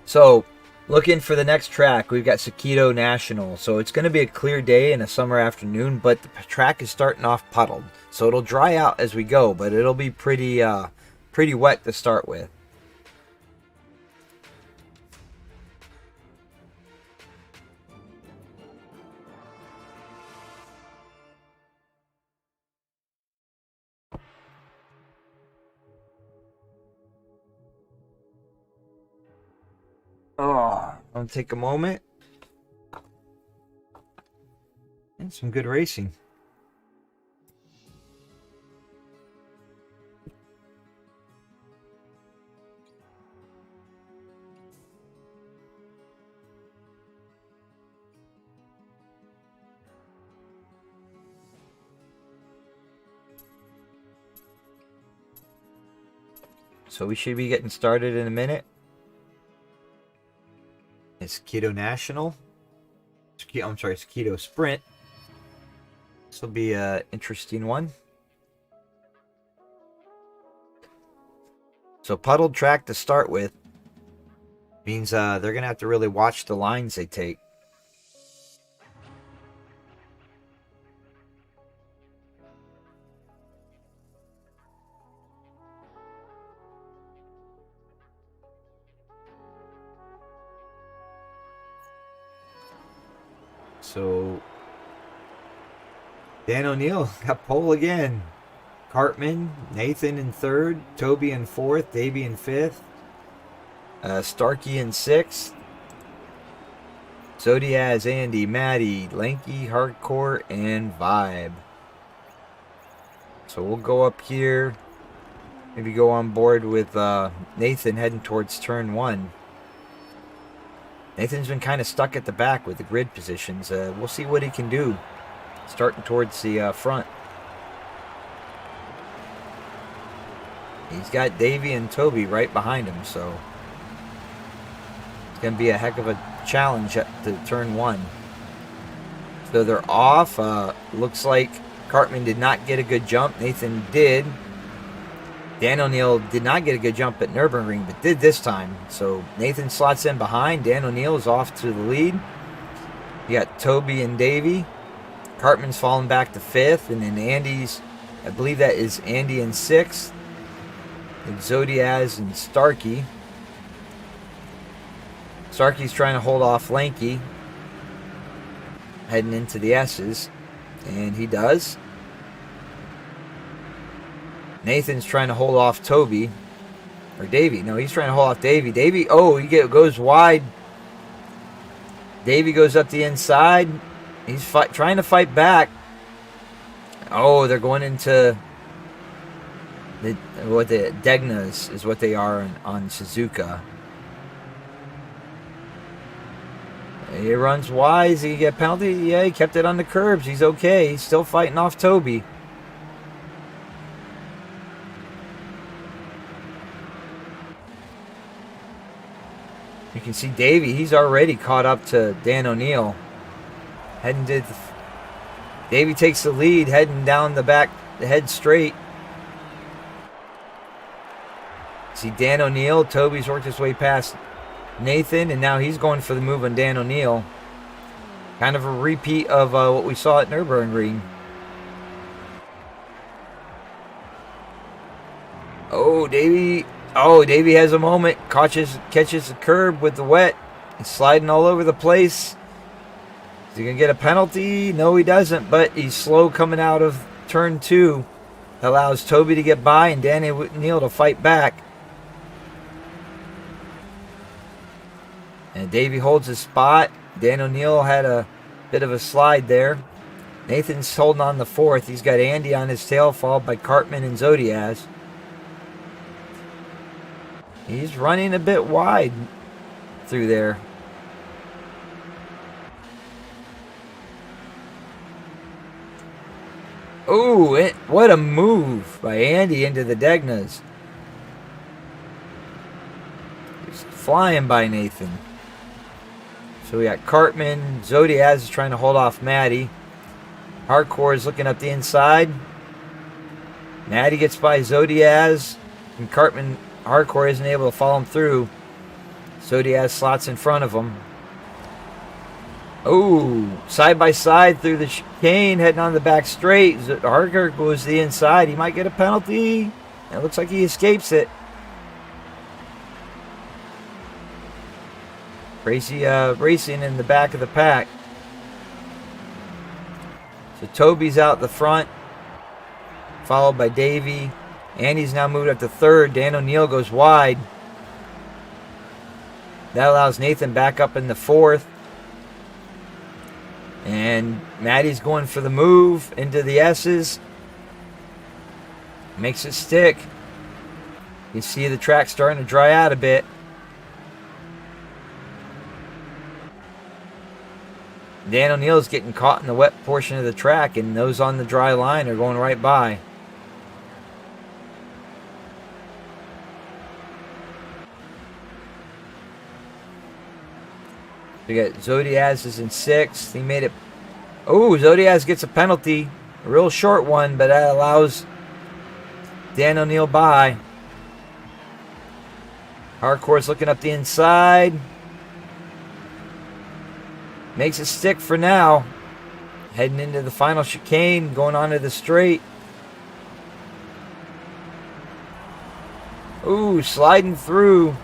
So, looking for the next track, we've got Sakito National. So it's going to be a clear day and a summer afternoon, but the track is starting off puddled. So it'll dry out as we go, but it'll be pretty wet to start with. Oh, I'll take a moment. And some good racing. So we should be getting started in a minute. It's Keto National. I'm sorry, it's Keto Sprint. This will be an interesting one. So puddled track to start with means they're going to have to really watch the lines they take. So Dan O'Neill got pole again. Cartman, Nathan in third, Toby in fourth, Davey in fifth, Starkey in sixth, Zodiaz, Andy, Maddie, Lanky, Hardcore, and Vibe. So we'll go up here, maybe go on board with Nathan heading towards turn one. Nathan's been kind of stuck at the back with the grid positions. We'll see what he can do starting towards the front. He's got Davey and Toby right behind him, so it's going to be a heck of a challenge at the turn one. So they're off. Looks like Cartman did not get a good jump. Nathan did. Dan O'Neill did not get a good jump at Nürburgring, but did this time. So Nathan slots in behind. Dan O'Neill is off to the lead. You got Toby and Davey. Cartman's falling back to fifth, and then Andy's, I believe that is Andy in sixth. And Zodiaz and Starkey. Starkey's trying to hold off Lanky, heading into the S's, and he does. Nathan's trying to hold off Toby. Or Davey. No, he's trying to hold off Davey. Davey, oh, he goes wide. Davey goes up the inside. He's trying to fight back. Oh, they're going into the Degnas is what they are on Suzuka. He runs wide. Does he get penalty? Yeah, he kept it on the curbs. He's okay. He's still fighting off Toby. You can see Davey, he's already caught up to Dan O'Neill. Davey takes the lead, heading down the back, head straight. See Dan O'Neill, Toby's worked his way past Nathan, and now he's going for the move on Dan O'Neill. Kind of a repeat of what we saw at Nürburgring. Oh, Davey has a moment. Catches the curb with the wet. He's sliding all over the place. Is he going to get a penalty? No, he doesn't, but he's slow coming out of turn two. Allows Toby to get by and Dan O'Neill to fight back. And Davey holds his spot. Dan O'Neill had a bit of a slide there. Nathan's holding on the fourth. He's got Andy on his tail, followed by Cartman and Zodiaz. He's running a bit wide through there. Oh, what a move by Andy into the Degnas. He's flying by Nathan. So we got Cartman. Zodiaz is trying to hold off Maddie. Hardcore is looking up the inside. Natty gets by Zodiaz, and Cartman Hardcore isn't able to follow him through. Zodiaz slots in front of him. Oh, side by side through the chicane, heading on the back straight. Hardcore goes to the inside. He might get a penalty. It looks like he escapes it. Crazy racing in the back of the pack. So Toby's out the front, followed by Davey. Andy's now moved up to third. Dan O'Neill goes wide. That allows Nathan back up in the fourth. And Maddie's going for the move into the S's. Makes it stick. You see the track starting to dry out a bit. Dan O'Neill's getting caught in the wet portion of the track, and those on the dry line are going right by. We got Zodiaz is in sixth. He made it. Oh, Zodiaz gets a penalty. A real short one, but that allows Dan O'Neill by. Hardcore's looking up the inside. Makes it stick for now. Heading into the final chicane, going onto the straight. Ooh, sliding through.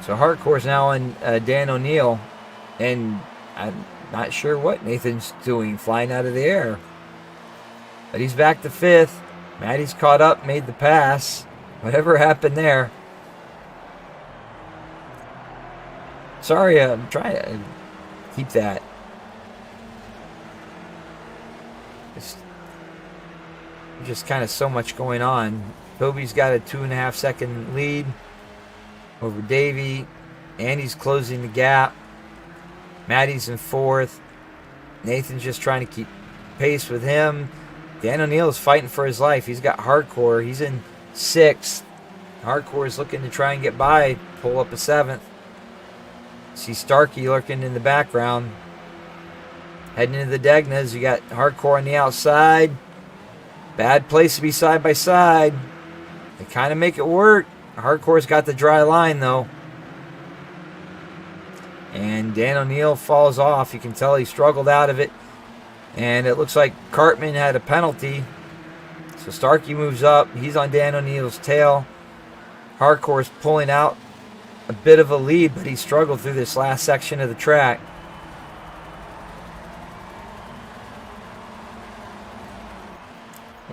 So Hardcore's now on Dan O'Neill. And I'm not sure what Nathan's doing, flying out of the air. But he's back to fifth. Maddie's caught up, made the pass. Whatever happened there. Sorry, I'm trying to keep that. Just kind of so much going on. Toby's got a 2.5 second lead over Davey. Andy's closing the gap. Maddie's in fourth. Nathan's just trying to keep pace with him. Dan O'Neill is fighting for his life. He's got Hardcore. He's in sixth. Hardcore is looking to try and get by, pull up a seventh. See Starkey lurking in the background. Heading into the Degnas, you got Hardcore on the outside. Bad place to be side by side. They kind of make it work. Hardcore's got the dry line though. And Dan O'Neill falls off. You can tell he struggled out of it. And it looks like Cartman had a penalty. So Starkey moves up. He's on Dan O'Neill's tail. Hardcore's pulling out a bit of a lead, but he struggled through this last section of the track.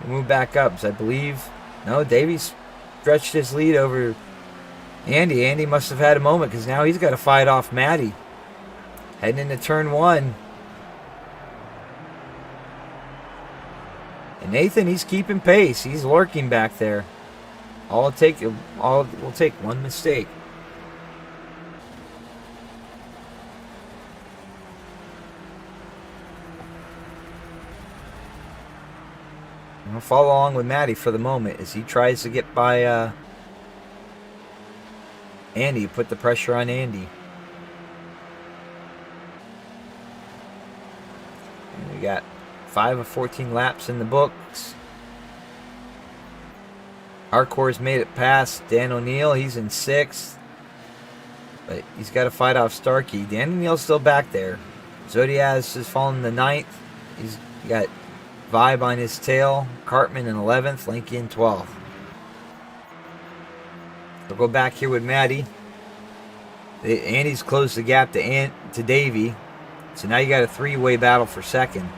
We'll move back up, so I believe. No, Davies stretched his lead over Andy. Andy must have had a moment because now he's got to fight off Matty. Heading into turn one. And Nathan, he's keeping pace. He's lurking back there. All will take one mistake. I'll follow along with Matty for the moment as he tries to get by Andy, put the pressure on Andy. And we got 5 of 14 laps in the books. Hardcore's made it past Dan O'Neill. He's in 6th. But he's got to fight off Starkey. Dan O'Neill's still back there. Zodiaz has fallen to 9th. He's got Vibe on his tail. Cartman in 11th. Linky in 12th. We'll go back here with Matty. Andy's closed the gap to Davey. So now you got a 3-way battle for second.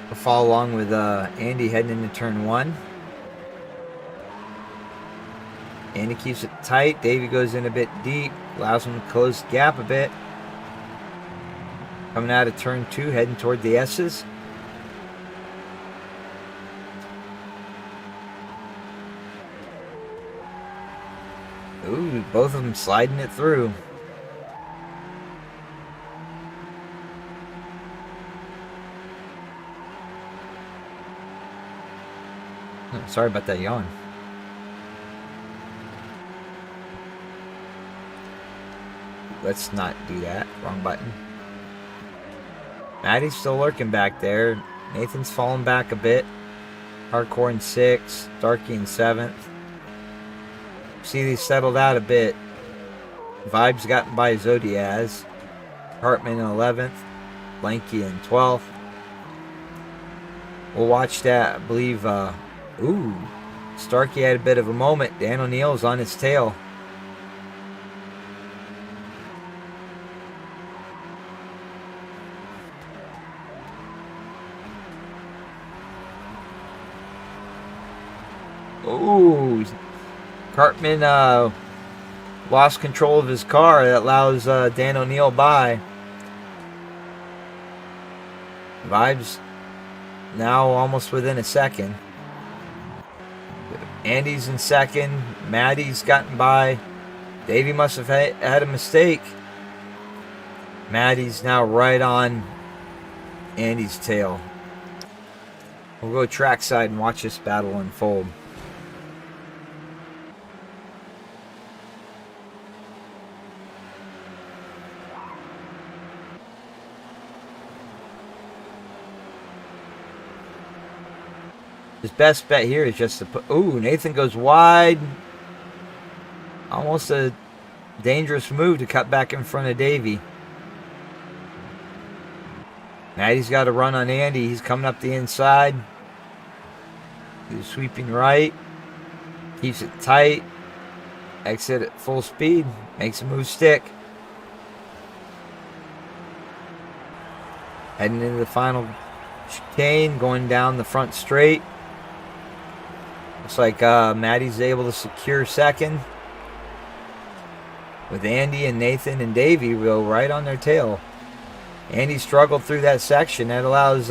We'll follow along with Andy heading into turn 1. Andy keeps it tight. Davey goes in a bit deep. Allows him to close the gap a bit. Coming out of turn 2, heading toward the S's. Ooh, both of them sliding it through. Sorry about that yawn. Let's not do that. Wrong button. Maddie's still lurking back there. Nathan's falling back a bit. Hardcore in 6th. Darky in 7th. See, they settled out a bit. Vibes gotten by Zodiaz. Hartman in 11th. Lanky in 12th. We'll watch that. I believe, ooh. Starkey had a bit of a moment. Dan O'Neill's on his tail. Ooh. Cartman lost control of his car. That allows Dan O'Neill by. Vibes now almost within a second. Andy's in 2nd. Maddie's gotten by. Davey must have had a mistake. Maddie's now right on Andy's tail. We'll go trackside and watch this battle unfold. His best bet here is just to put... Ooh, Nathan goes wide. Almost a dangerous move to cut back in front of Davey. Maddie's got to run on Andy. He's coming up the inside. He's sweeping right. Keeps it tight. Exit at full speed. Makes the move stick. Heading into the final chicane. Going down the front straight. Looks like Maddie's able to secure 2nd. With Andy and Nathan and Davey go right on their tail. Andy struggled through that section. That allows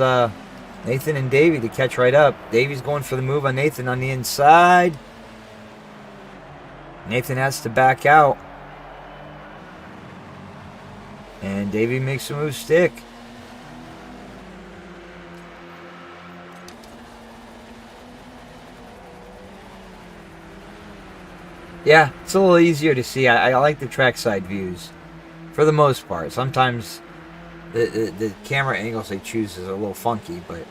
Nathan and Davey to catch right up. Davey's going for the move on Nathan on the inside. Nathan has to back out. And Davey makes the move stick. Yeah, it's a little easier to see. I like the trackside views for the most part. Sometimes the camera angles they choose is a little funky, but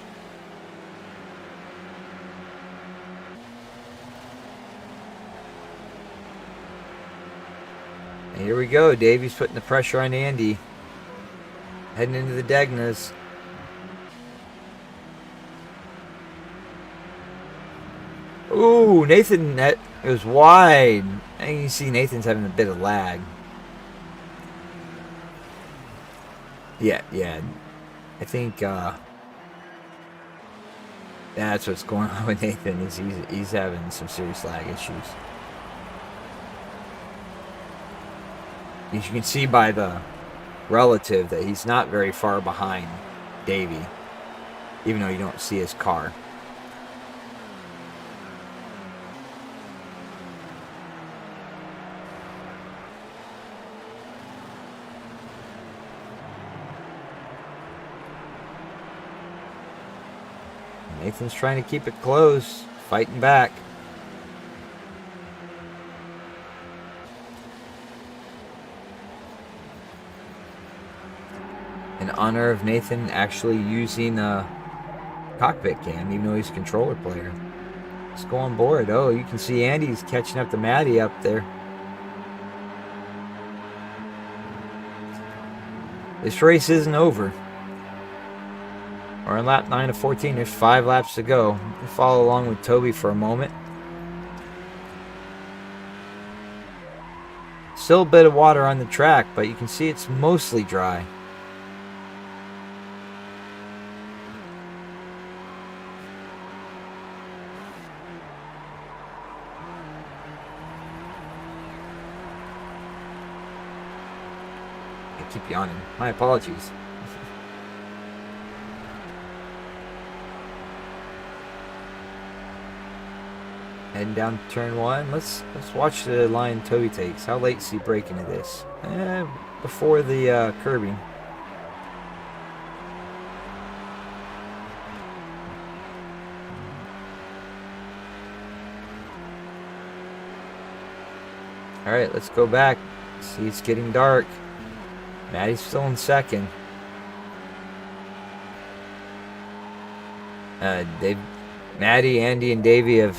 and here we go. Davey's putting the pressure on Andy. Heading into the Degnas. Ooh, Nathan, that goes wide. And you can see Nathan's having a bit of lag. Yeah. I think that's what's going on with Nathan. Is he's having some serious lag issues. As you can see by the relative that he's not very far behind Davey, even though you don't see his car. Nathan's trying to keep it close, fighting back. In honor of Nathan actually using a cockpit cam, even though he's a controller player. Let's go on board. Oh, you can see Andy's catching up to Maddie up there. This race isn't over. We're on lap 9 of 14. There's 5 laps to go. We'll follow along with Toby for a moment. Still a bit of water on the track, but you can see it's mostly dry. I keep yawning. My apologies. Heading down turn 1. Let's watch the line Toby takes. How late is he braking to this? Before the curbing. All right, let's go back. See, it's getting dark. Maddie's still in second. Maddie, Andy, and Davey have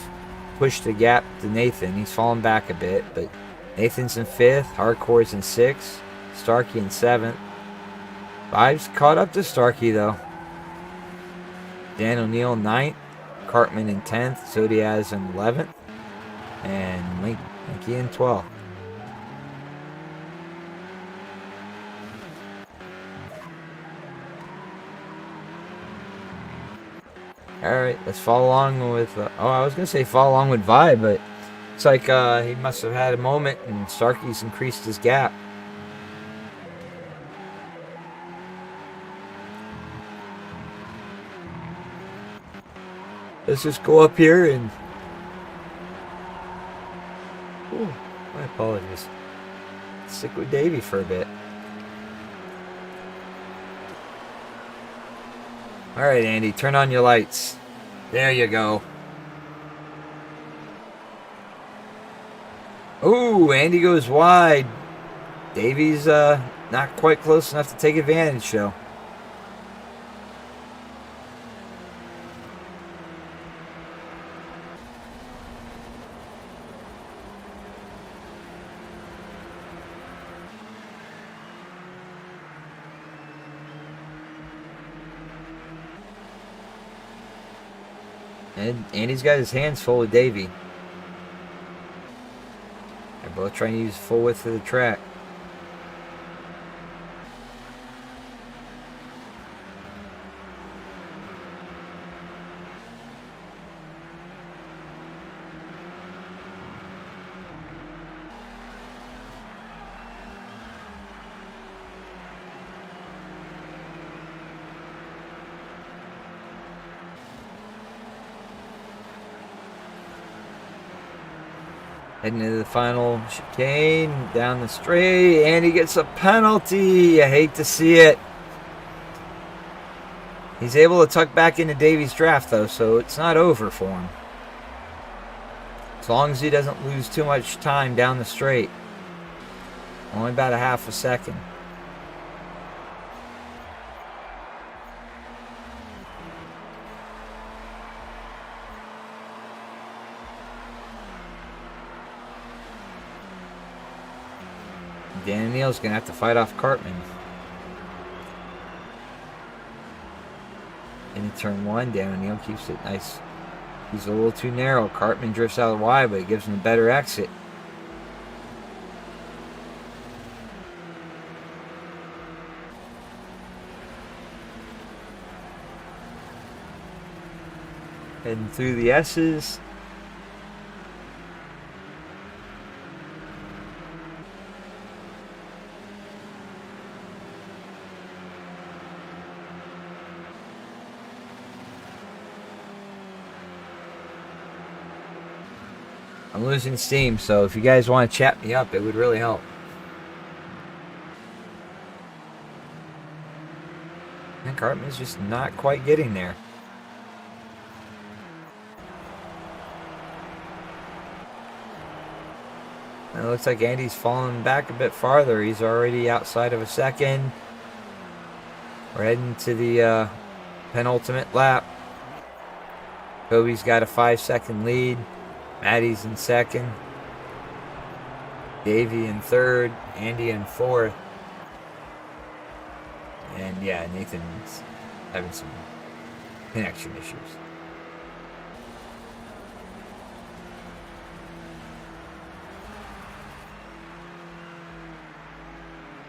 pushed the gap to Nathan. He's fallen back a bit, but Nathan's in 5th, Hardcore's in 6th, Starkey in 7th. Vibes caught up to Starkey, though. Dan O'Neill 9th, Cartman in 10th, Zodiaz in 11th, and Linky in 12th. Alright, let's follow along with... I was going to say follow along with Vibe, but it's like he must have had a moment and Starkey's increased his gap. Let's just go up here and... Ooh, my apologies. Stick with Davey for a bit. Alright, Andy, turn on your lights. There you go. Ooh, Andy goes wide. Davey's not quite close enough to take advantage, though. And Andy's got his hands full with Davey. They're both trying to use full width of the track. Heading into the final chicane, down the straight, and he gets a penalty. I hate to see it. He's able to tuck back into Davey's draft, though, so it's not over for him. As long as he doesn't lose too much time down the straight. Only about a half a second. Dan Neal's going to have to fight off Cartman. Into turn 1, Dan Neal keeps it nice. He's a little too narrow. Cartman drifts out wide, but it gives him a better exit. Heading through the S's. I'm losing steam, so if you guys want to chat me up, it would really help. And Cartman's just not quite getting there. And it looks like Andy's falling back a bit farther. He's already outside of a second. We're heading to the penultimate lap. Kobe's got a 5-second lead. Maddie's in second. Davey in third. Andy in fourth. And yeah, Nathan's having some connection issues.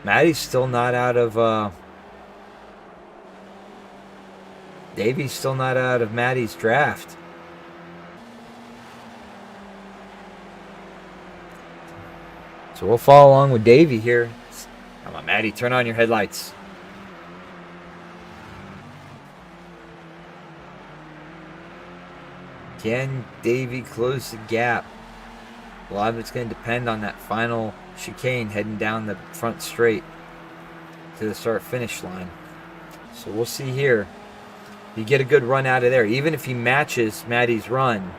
Maddie's still not out of Davey's still not out of Maddie's draft. So we'll follow along with Davey here. Come on, Maddie, turn on your headlights. Can Davey close the gap? A lot of it's going to depend on that final chicane heading down the front straight to the start-finish line. So we'll see here. You get a good run out of there. Even if he matches Maddie's run,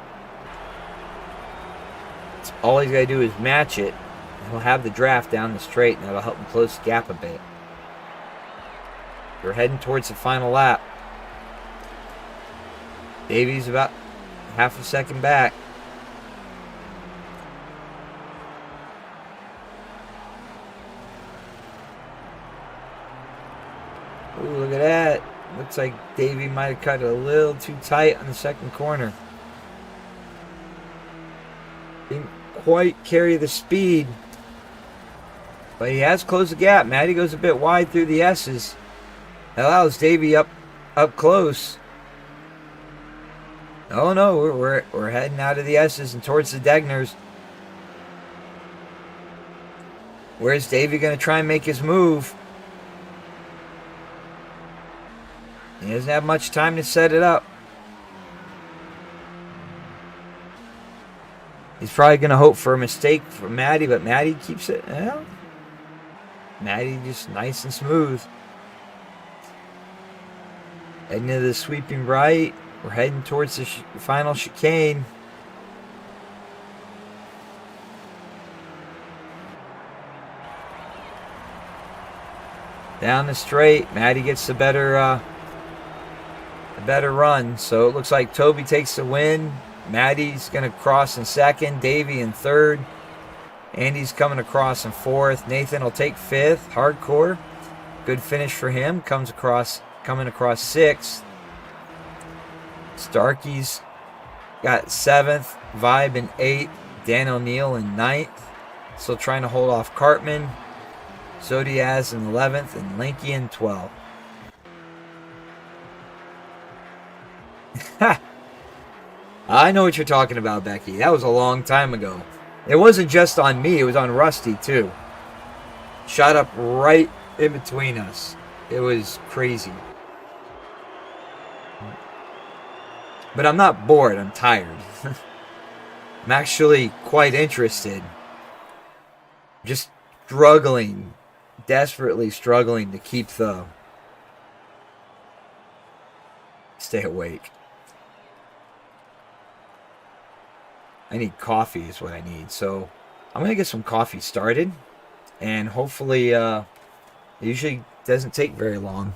all he's got to do is match it, He'll have the draft down the straight, and that'll help him close the gap a bit. We're heading towards the final lap. Davey's about half a second back. Ooh, look at that. Looks like Davey might have cut it a little too tight on the second corner. Didn't quite carry the speed. But he has closed the gap. Matty goes a bit wide through the S's. That allows Davey up close. Oh no, we're heading out of the S's and towards the Degners. Where's Davey going to try and make his move? He doesn't have much time to set it up. He's probably going to hope for a mistake for Matty, but Matty keeps it. Well, Matty just nice and smooth. Heading to the sweeping right. We're heading towards the final chicane. Down the straight. Matty gets the better run. So it looks like Toby takes the win. Matty's going to cross in second. Davey in third. Andy's coming across in fourth. Nathan will take fifth. Hardcore. Good finish for him. Coming across sixth. Starkey's got seventh. Vibe in eighth. Dan O'Neill in ninth. Still trying to hold off Cartman. Zodiaz in 11th. And Linky in 12th. I know what you're talking about, Becky. That was a long time ago. It wasn't just on me. It was on Rusty, too. Shot up right in between us. It was crazy. But I'm not bored. I'm tired. I'm actually quite interested. Just struggling. Desperately struggling to stay awake. I need coffee is what I need. So I'm going to get some coffee started. And hopefully, it usually doesn't take very long.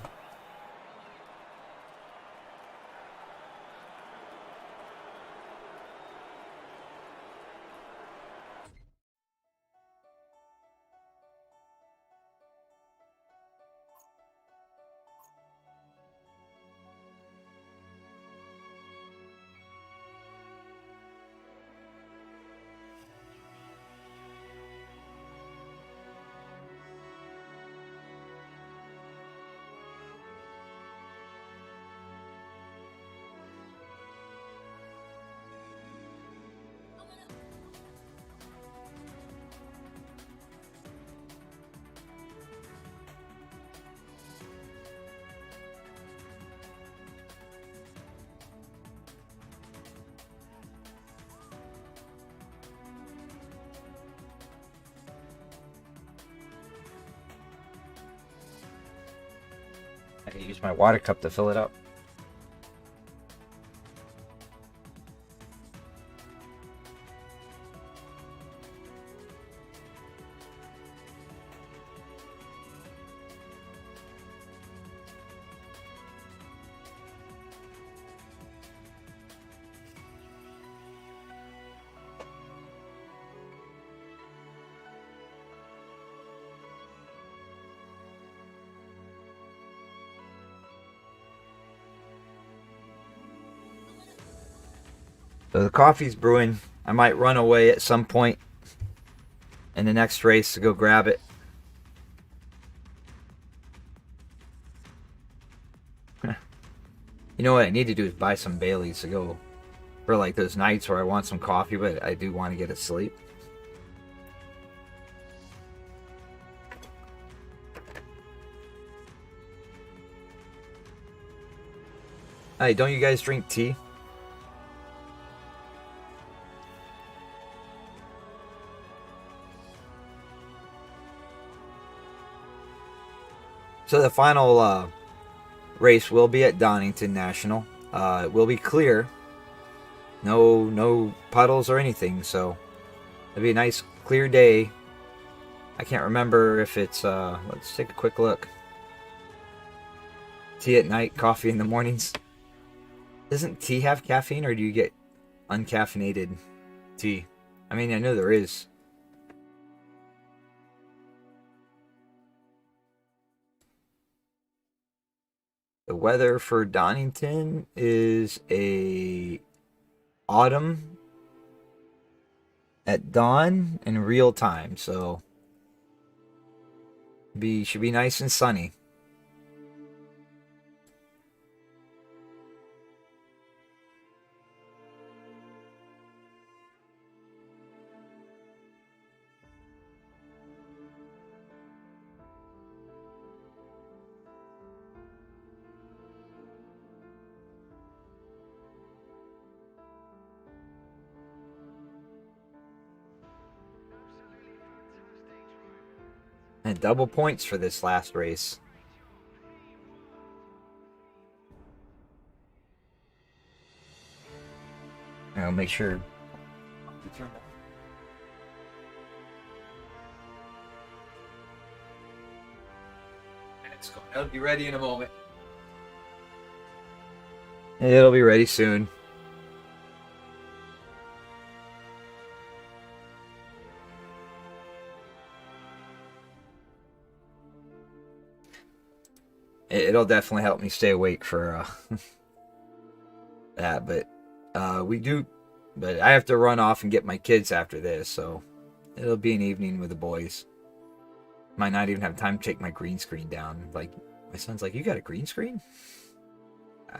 I use my water cup to fill it up. So the coffee's brewing. I might run away at some point in the next race to go grab it. You know what I need to do is buy some Baileys to go for like those nights where I want some coffee, but I do want to get asleep. Hey, don't you guys drink tea? So the final race will be at Donington National. It will be clear. No puddles or anything. So it'll be a nice clear day. I can't remember if it's, let's take a quick look. Tea at night, coffee in the mornings. Doesn't tea have caffeine, or do you get uncaffeinated tea? I mean, I know there is. The weather for Donington is a autumn at dawn in real time, so should be nice and sunny. And double points for this last race. I'll make sure. It'll be ready in a moment. It'll be ready soon. It'll definitely help me stay awake for that, but but I have to run off and get my kids after this, so it'll be an evening with the boys. Might not even have time to take my green screen down. Like, my son's like, "You got a green screen?"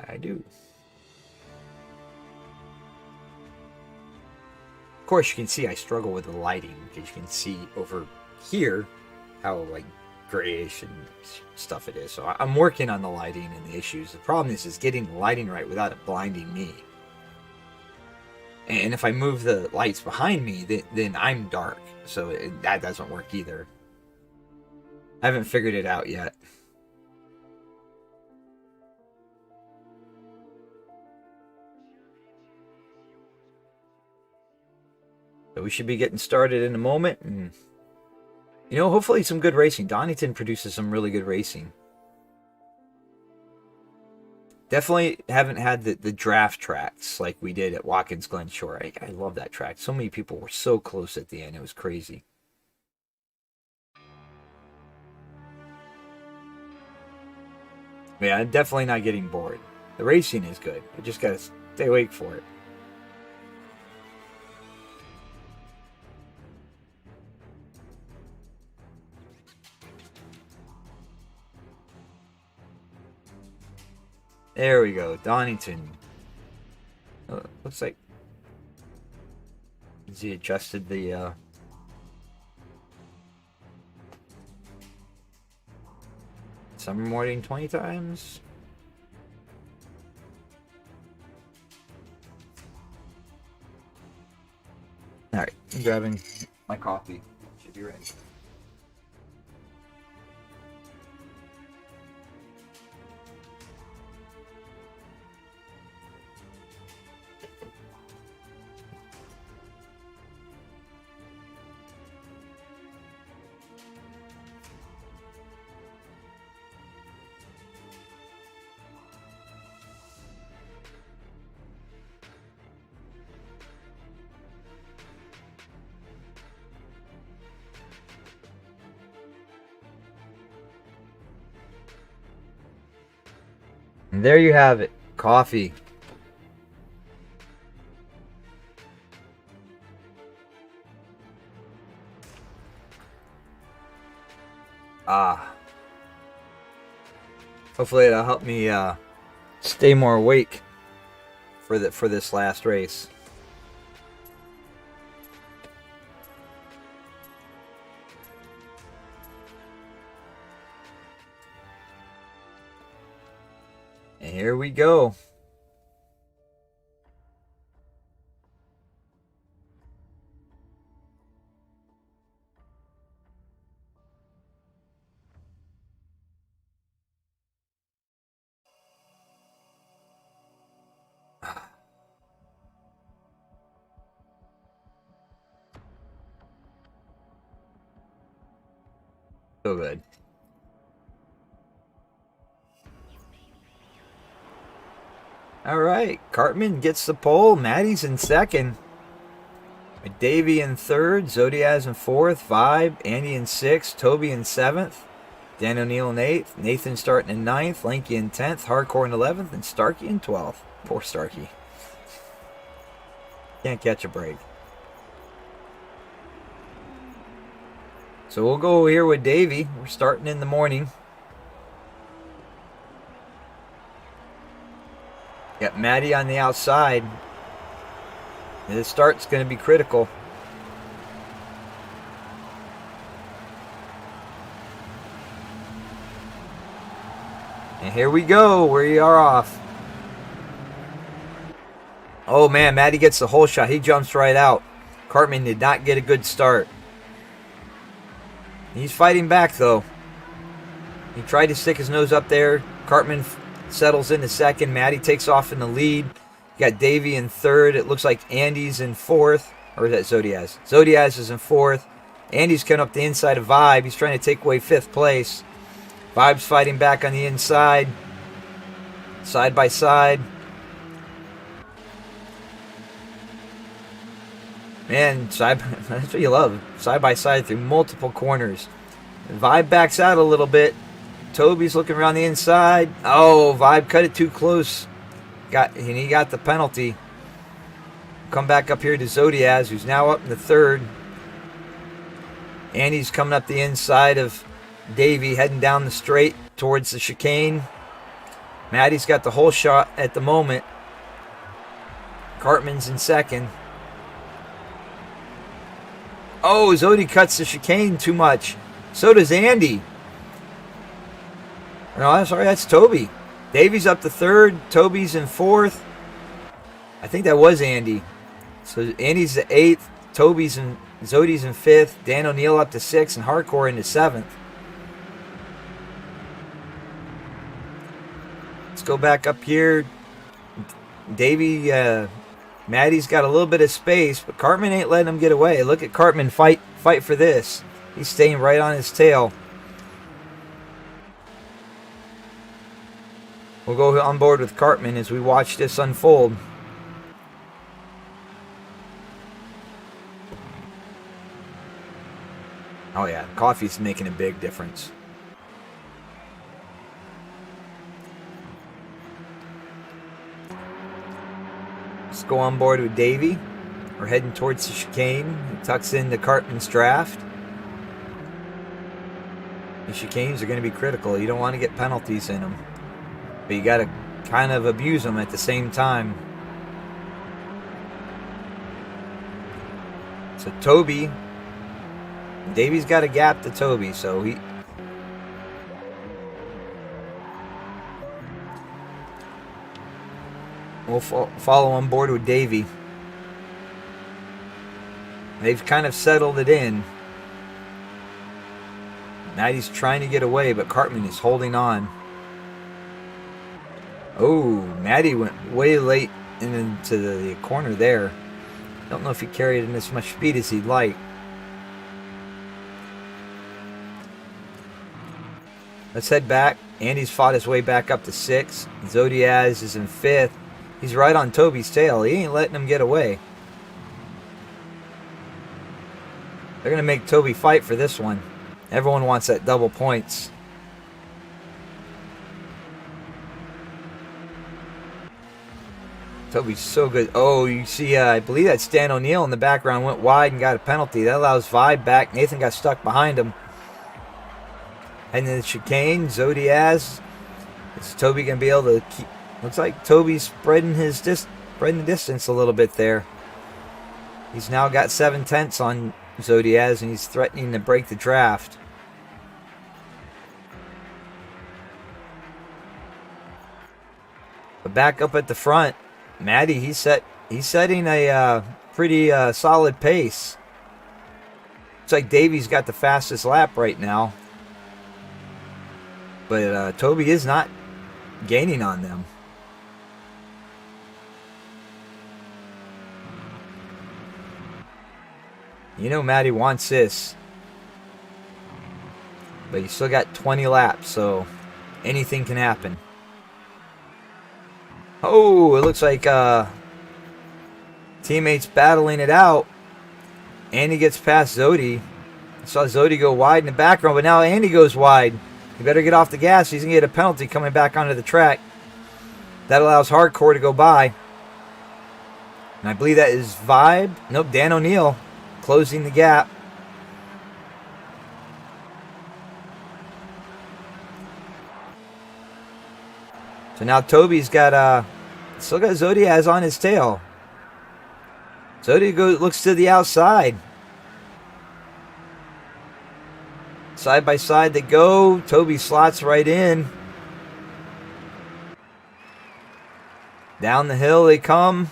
I do. Of course, you can see I struggle with the lighting, because you can see over here how, like, grayish and stuff it is. So I'm working on the lighting and the issues. The problem is getting the lighting right without it blinding me. And if I move the lights behind me, then I'm dark. So that doesn't work either. I haven't figured it out yet. So we should be getting started in a moment. And, you know, hopefully some good racing. Donington produces some really good racing. Definitely haven't had the draft tracks like we did at Watkins Glen Shore. I love that track. So many people were so close at the end. It was crazy. Yeah, I'm definitely not getting bored. The racing is good. I just gotta stay awake for it. There we go, Donington. Looks like he adjusted the summer morning 20 times. All right, I'm grabbing my coffee. Should be ready. And there you have it, coffee. Hopefully it'll help me stay more awake for this last race. And here we go. So good. All right, Cartman gets the pole. Maddie's in second. Davey in third. Zodiaz in fourth. Vibe. Andy in sixth. Toby in seventh. Dan O'Neill in eighth. Nathan starting in ninth. Lanky in 10th. Hardcore in 11th. And Starkey in 12th. Poor Starkey. Can't catch a break. So we'll go here with Davey. We're starting in the morning. Got Maddie on the outside. And the start's going to be critical. And here we go. We are off. Oh man, Maddie gets the whole shot. He jumps right out. Cartman did not get a good start. He's fighting back though. He tried to stick his nose up there. Cartman settles into second. Maddie takes off in the lead. You got Davey in third. It looks like Andy's in fourth. Or is that Zodiaz? Zodiaz is in fourth. Andy's coming up the inside of Vibe. He's trying to take away fifth place. Vibe's fighting back on the inside. Side by side. Man, that's what you love. Side by side through multiple corners. Vibe backs out a little bit. Toby's looking around the inside. Oh, Vibe cut it too close. He got the penalty. Come back up here to Zodiaz, who's now up in the third. Andy's coming up the inside of Davey, heading down the straight towards the chicane. Maddie's got the whole shot at the moment. Cartman's in second. Oh, Zodi cuts the chicane too much. So does Andy. No, I'm sorry, that's Toby. Davey's up to third. Toby's in fourth. I think that was Andy. So Andy's the eighth. Zodi's in fifth. Dan O'Neill up to sixth. And Hardcore into seventh. Let's go back up here. Maddie's got a little bit of space, but Cartman ain't letting him get away. Look at Cartman fight for this. He's staying right on his tail. We'll go on board with Cartman as we watch this unfold. Oh yeah, coffee's making a big difference. Let's go on board with Davey. We're heading towards the chicane. He tucks into Cartman's draft. The chicanes are going to be critical. You don't want to get penalties in them. But you got to kind of abuse them at the same time. So Toby, Davey's got a gap to Toby, so we'll follow on board with Davey. They've kind of settled it in. Maddie's trying to get away, but Cartman is holding on. Oh, Maddie went way late into the corner there. Don't know if he carried in as much speed as he'd like. Let's head back. Andy's fought his way back up to sixth. Zodiaz is in fifth. He's right on Toby's tail. He ain't letting him get away. They're going to make Toby fight for this one. Everyone wants that double points. Toby's so good. Oh, you see, I believe that's Dan O'Neill in the background. Went wide and got a penalty. That allows Vibe back. Nathan got stuck behind him. Heading to the chicane. Zodiaz. Is Toby going to be able to keep... Looks like Toby's spreading the distance a little bit there. He's now got 7/10 on Zodiaz, and he's threatening to break the draft. But back up at the front, Maddie, he's setting a pretty solid pace. Looks like Davey's got the fastest lap right now. But Toby is not gaining on them. You know Maddie wants this. But you still got 20 laps, so anything can happen. Oh, it looks like teammates battling it out. Andy gets past Zodi. I saw Zodi go wide in the background, but now Andy goes wide. He better get off the gas. He's going to get a penalty coming back onto the track. That allows Hardcore to go by. And I believe that is Vibe. Nope, Dan O'Neill closing the gap. So now Toby's got still got Zodiaz on his tail. Zodi looks to the outside. Side by side they go. Toby slots right in. Down the hill they come.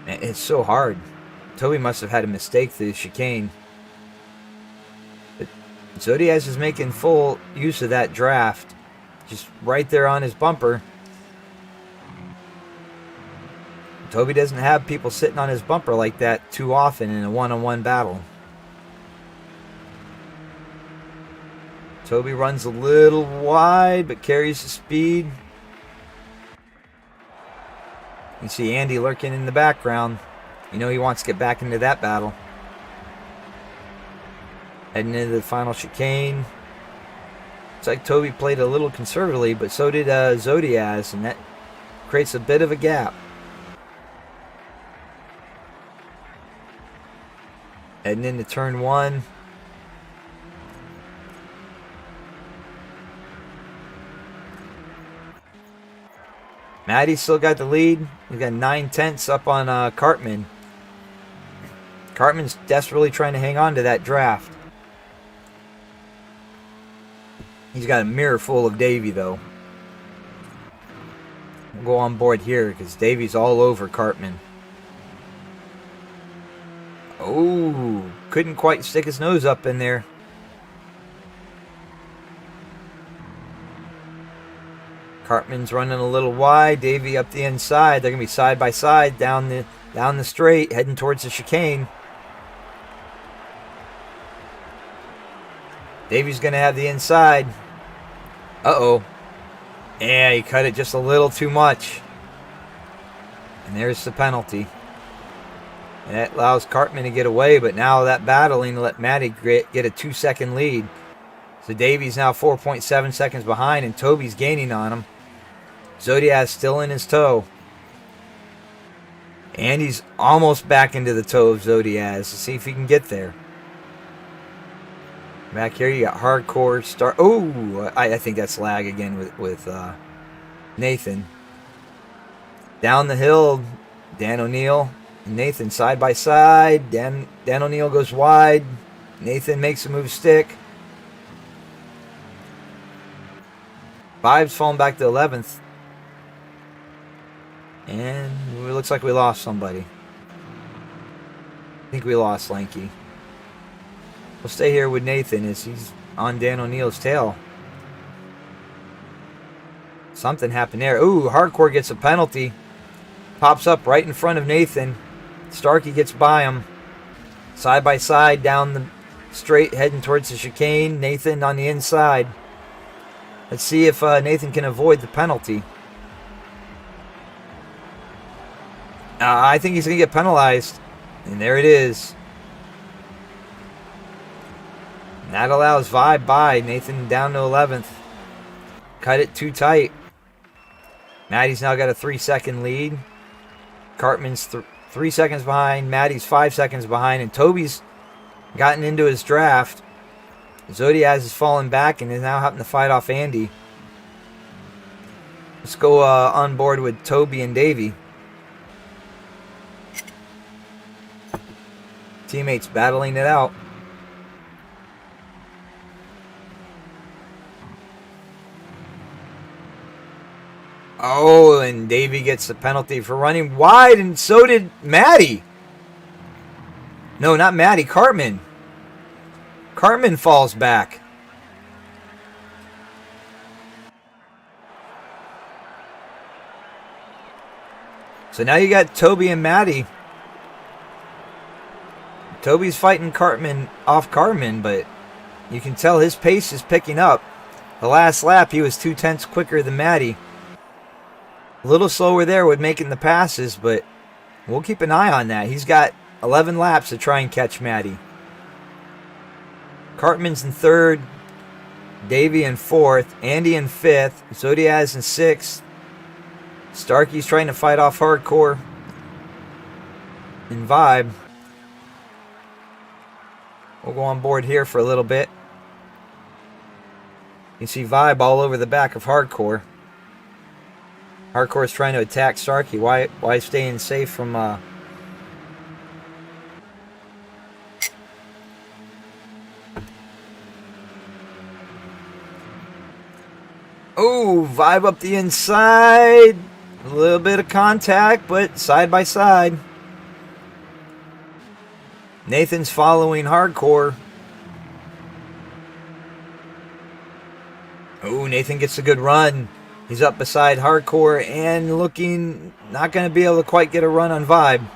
Man, it's so hard. Toby must have had a mistake through the chicane. But Zodiaz is making full use of that draft. Just right there on his bumper. Toby doesn't have people sitting on his bumper like that too often in a one-on-one battle. Toby runs a little wide but carries the speed. You see Andy lurking in the background. You know he wants to get back into that battle. Heading into the final chicane. Looks like Toby played a little conservatively, but so did Zodiaz, and that creates a bit of a gap. Heading into turn one. Maddie's still got the lead. He's got 9/10 up on Cartman. Cartman's desperately trying to hang on to that draft. He's got a mirror full of Davey, though. We'll go on board here because Davey's all over Cartman. Oh, couldn't quite stick his nose up in there. Cartman's running a little wide. Davey up the inside. They're going to be side by side down the straight, heading towards the chicane. Davey's going to have the inside. Uh-oh. Yeah, he cut it just a little too much. And there's the penalty. And that allows Cartman to get away, but now that battling let Matty get a 2-second lead. So Davey's now 4.7 seconds behind, and Toby's gaining on him. Zodiac's still in his toe. And he's almost back into the toe of Zodiaz. Let's see if he can get there. Back here you got Hardcore start. Oh, I think that's lag again with Nathan. Down the hill, Dan O'Neill and Nathan side by side. Dan O'Neill goes wide. Nathan makes a move stick. Vibe's falling back to 11th. And it looks like we lost somebody. I think we lost Lanky. We'll stay here with Nathan as he's on Dan O'Neill's tail. Something happened there. Ooh, Hardcore gets a penalty. Pops up right in front of Nathan. Starkey gets by him. Side by side down the straight heading towards the chicane. Nathan on the inside. Let's see if Nathan can avoid the penalty. I think he's going to get penalized. And there it is. And that allows Vibe by. Nathan down to 11th. Cut it too tight. Maddie's now got a 3-second lead. Cartman's 3 seconds behind. Maddie's 5 seconds behind. And Toby's gotten into his draft. Zodiaz has fallen back and is now having to fight off Andy. Let's go on board with Toby and Davey. Teammates battling it out. Oh, and Davey gets the penalty for running wide, and so did Maddie. No, not Maddie, Cartman. Cartman falls back. So now you got Toby and Maddie. Toby's fighting Cartman off Cartman, but you can tell his pace is picking up. The last lap, he was 2/10 quicker than Maddie. A little slower there with making the passes, but we'll keep an eye on that. He's got 11 laps to try and catch Maddie. Cartman's in third, Davey in fourth, Andy in fifth, Zodiaz in sixth. Starkey's trying to fight off Hardcore and Vibe. We'll go on board here for a little bit. You can see Vibe all over the back of Hardcore. Hardcore's trying to attack Starkey. Why staying safe from... Oh, Vibe up the inside. A little bit of contact, but side by side. Nathan's following Hardcore. Oh, Nathan gets a good run. He's up beside Hardcore and looking not going to be able to quite get a run on Vibe.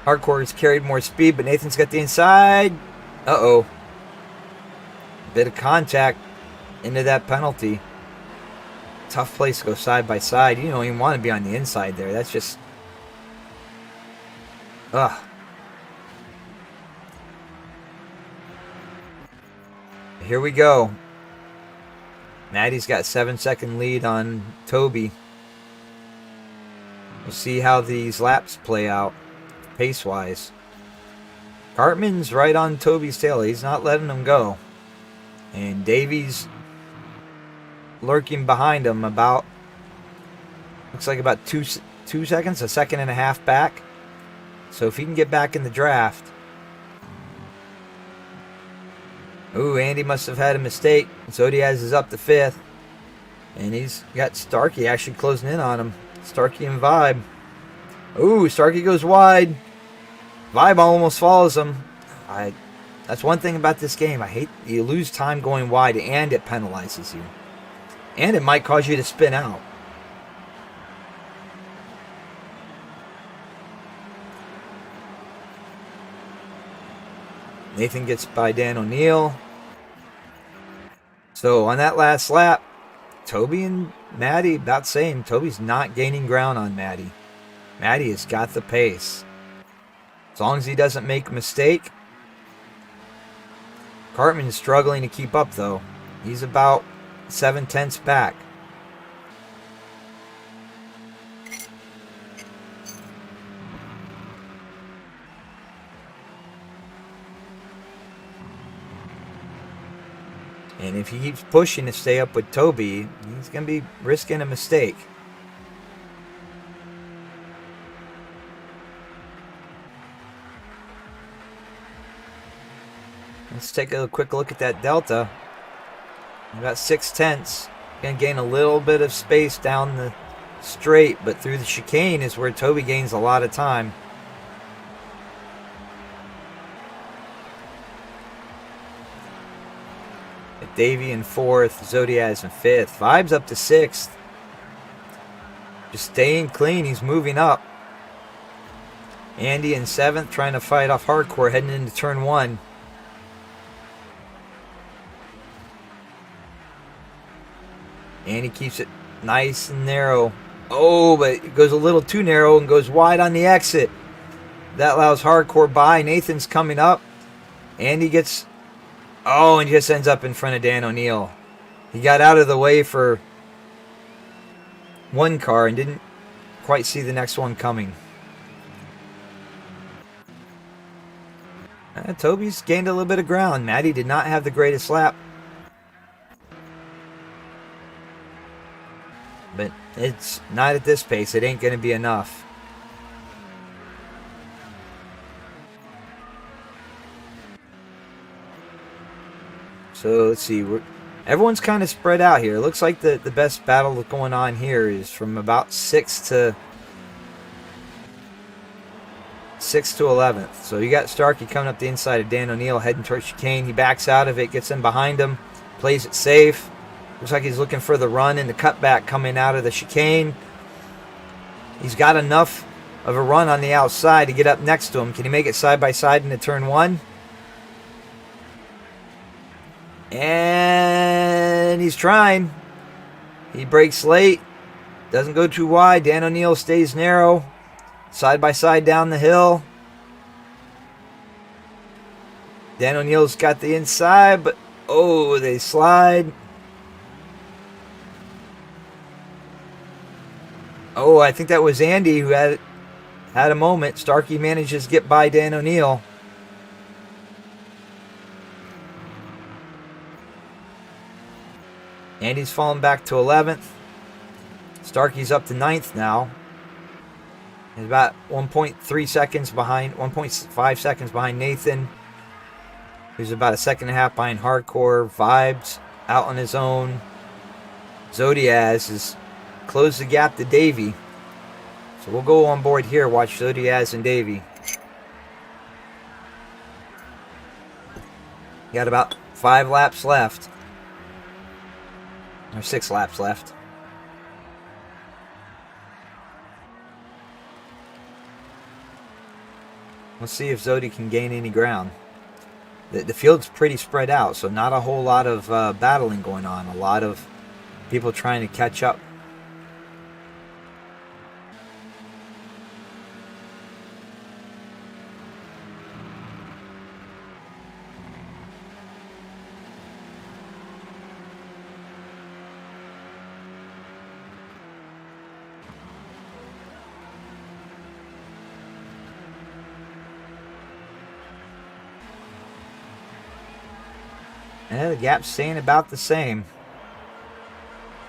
Hardcore has carried more speed, but Nathan's got the inside. Uh-oh. Bit of contact into that penalty. Tough place to go side by side. You don't even want to be on the inside there. That's just... Ugh. Here we go. Maddie's got 7-second lead on Toby. We'll see how these laps play out, pace-wise. Cartman's right on Toby's tail. He's not letting him go. And Davies lurking behind him about, looks like about two seconds, a second and a half back. So if he can get back in the draft. Ooh, Andy must have had a mistake. Zodiaz is up to fifth. And he's got Starkey actually closing in on him. Starkey and Vibe. Ooh, Starkey goes wide. Vibe almost follows him. That's one thing about this game. I hate you lose time going wide and it penalizes you. And it might cause you to spin out. Nathan gets by Dan O'Neill. So on that last lap, Toby and Maddie about same. Toby's not gaining ground on Maddie. Maddie has got the pace. As long as he doesn't make a mistake. Cartman is struggling to keep up though. He's about 7/10 back. And if he keeps pushing to stay up with Toby, he's going to be risking a mistake. Let's take a quick look at that delta. About 6/10. Going to gain a little bit of space down the straight, but through the chicane is where Toby gains a lot of time. Davey in fourth, Zodiaz in fifth. Vibe's up to sixth. Just staying clean. He's moving up. Andy in seventh, trying to fight off Hardcore, heading into turn one. Andy keeps it nice and narrow. Oh, but it goes a little too narrow and goes wide on the exit. That allows Hardcore by. Nathan's coming up. Andy gets... Oh, and just ends up in front of Dan O'Neill. He got out of the way for one car and didn't quite see the next one coming. Toby's gained a little bit of ground. Maddie did not have the greatest lap. But it's not at this pace. It ain't going to be enough. So let's see. Everyone's kind of spread out here. It looks like the best battle going on here is from about 6th to 11th. So you got Starkey coming up the inside of Dan O'Neill, heading towards chicane. He backs out of it, gets in behind him, plays it safe. Looks like he's looking for the run and the cutback coming out of the chicane. He's got enough of a run on the outside to get up next to him. Can he make it side by side into turn one? And he's trying. He brakes late. Doesn't go too wide. Dan O'Neil stays narrow. Side by side down the hill. Dan O'Neil's got the inside, but oh, they slide. Oh, I think that was Andy who had a moment. Starkey manages to get by Dan O'Neil. Andy's fallen back to 11th. Starkey's up to 9th now. He's about 1.3 seconds behind, 1.5 seconds behind Nathan, who's about a second and a half behind Hardcore. Vibes out on his own. Zodiaz has closed the gap to Davey. So we'll go on board here, watch Zodiaz and Davey. Got about 5 laps left. Or 6 laps left. Let's see if Zodi can gain any ground. The field's pretty spread out, so not a whole lot of battling going on. A lot of people trying to catch up. Yeah, the gap's staying about the same.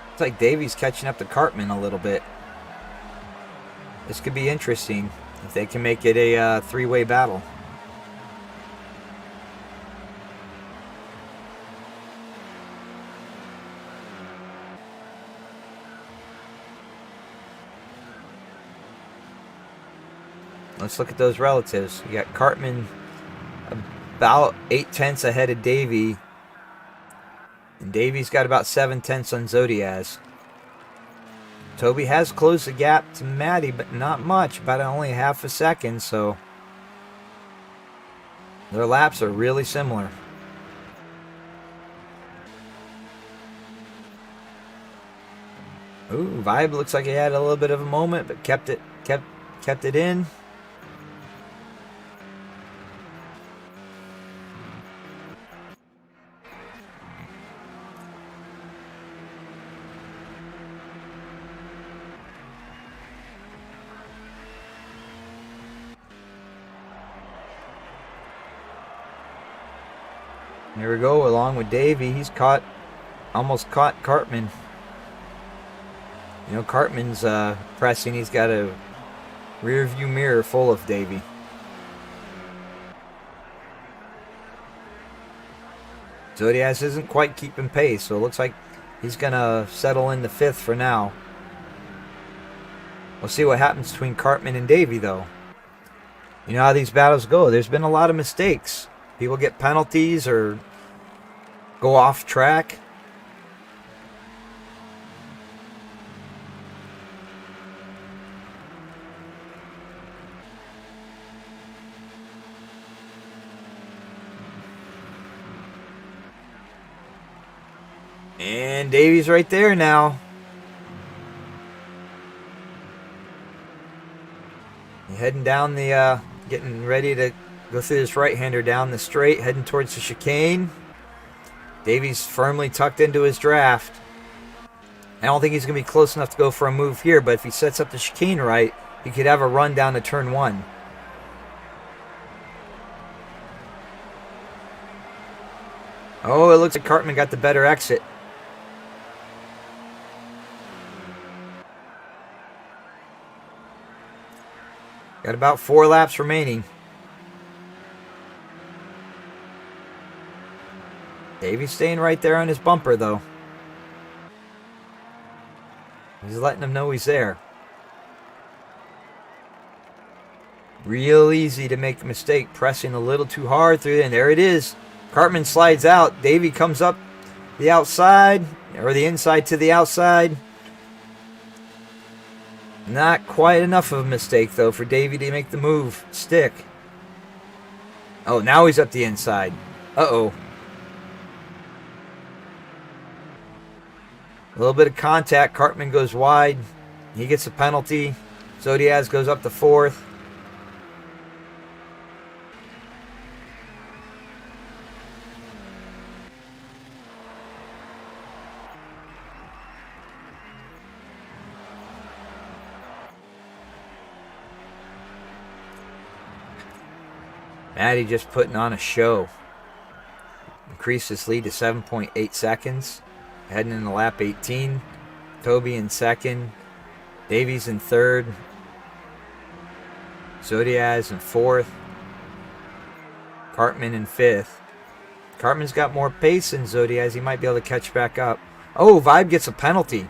Looks like Davey's catching up to Cartman a little bit. This could be interesting if they can make it a three-way battle. Let's look at those relatives. You got Cartman about 8/10 ahead of Davey. And Davey's got about 7/10 on Zodiaz. Toby has closed the gap to Maddie, but not much, about only half a second, so their laps are really similar. Ooh, Vibe looks like he had a little bit of a moment, but kept it in. There we go, along with Davey. He's almost caught Cartman. You know, Cartman's pressing. He's got a rear view mirror full of Davey. Zodiaz isn't quite keeping pace, so it looks like he's going to settle in the 5th for now. We'll see what happens between Cartman and Davey, though. You know how these battles go. There's been a lot of mistakes. People get penalties or go off track. And Davey's right there now. Heading down the, getting ready to go through this right-hander down the straight, heading towards the chicane. Davey's firmly tucked into his draft. I don't think he's going to be close enough to go for a move here, but if he sets up the chicane right, he could have a run down to turn 1. Oh, it looks like Cartman got the better exit. Got about 4 laps remaining. Davey's staying right there on his bumper, though. He's letting him know he's there. Real easy to make a mistake, pressing a little too hard through, and there it is. Cartman slides out. Davey comes up the outside, or the inside to the outside. Not quite enough of a mistake, though, for Davey to make the move stick. Oh, now he's up the inside. Uh-oh. A little bit of contact. Cartman goes wide. He gets a penalty. Zodiaz goes up to fourth. Maddie just putting on a show. Increased his lead to 7.8 seconds. Heading into lap 18. Toby in second. Davies in third. Zodiaz in fourth. Cartman in fifth. Cartman's got more pace than Zodiaz. He might be able to catch back up. Oh, Vibe gets a penalty. You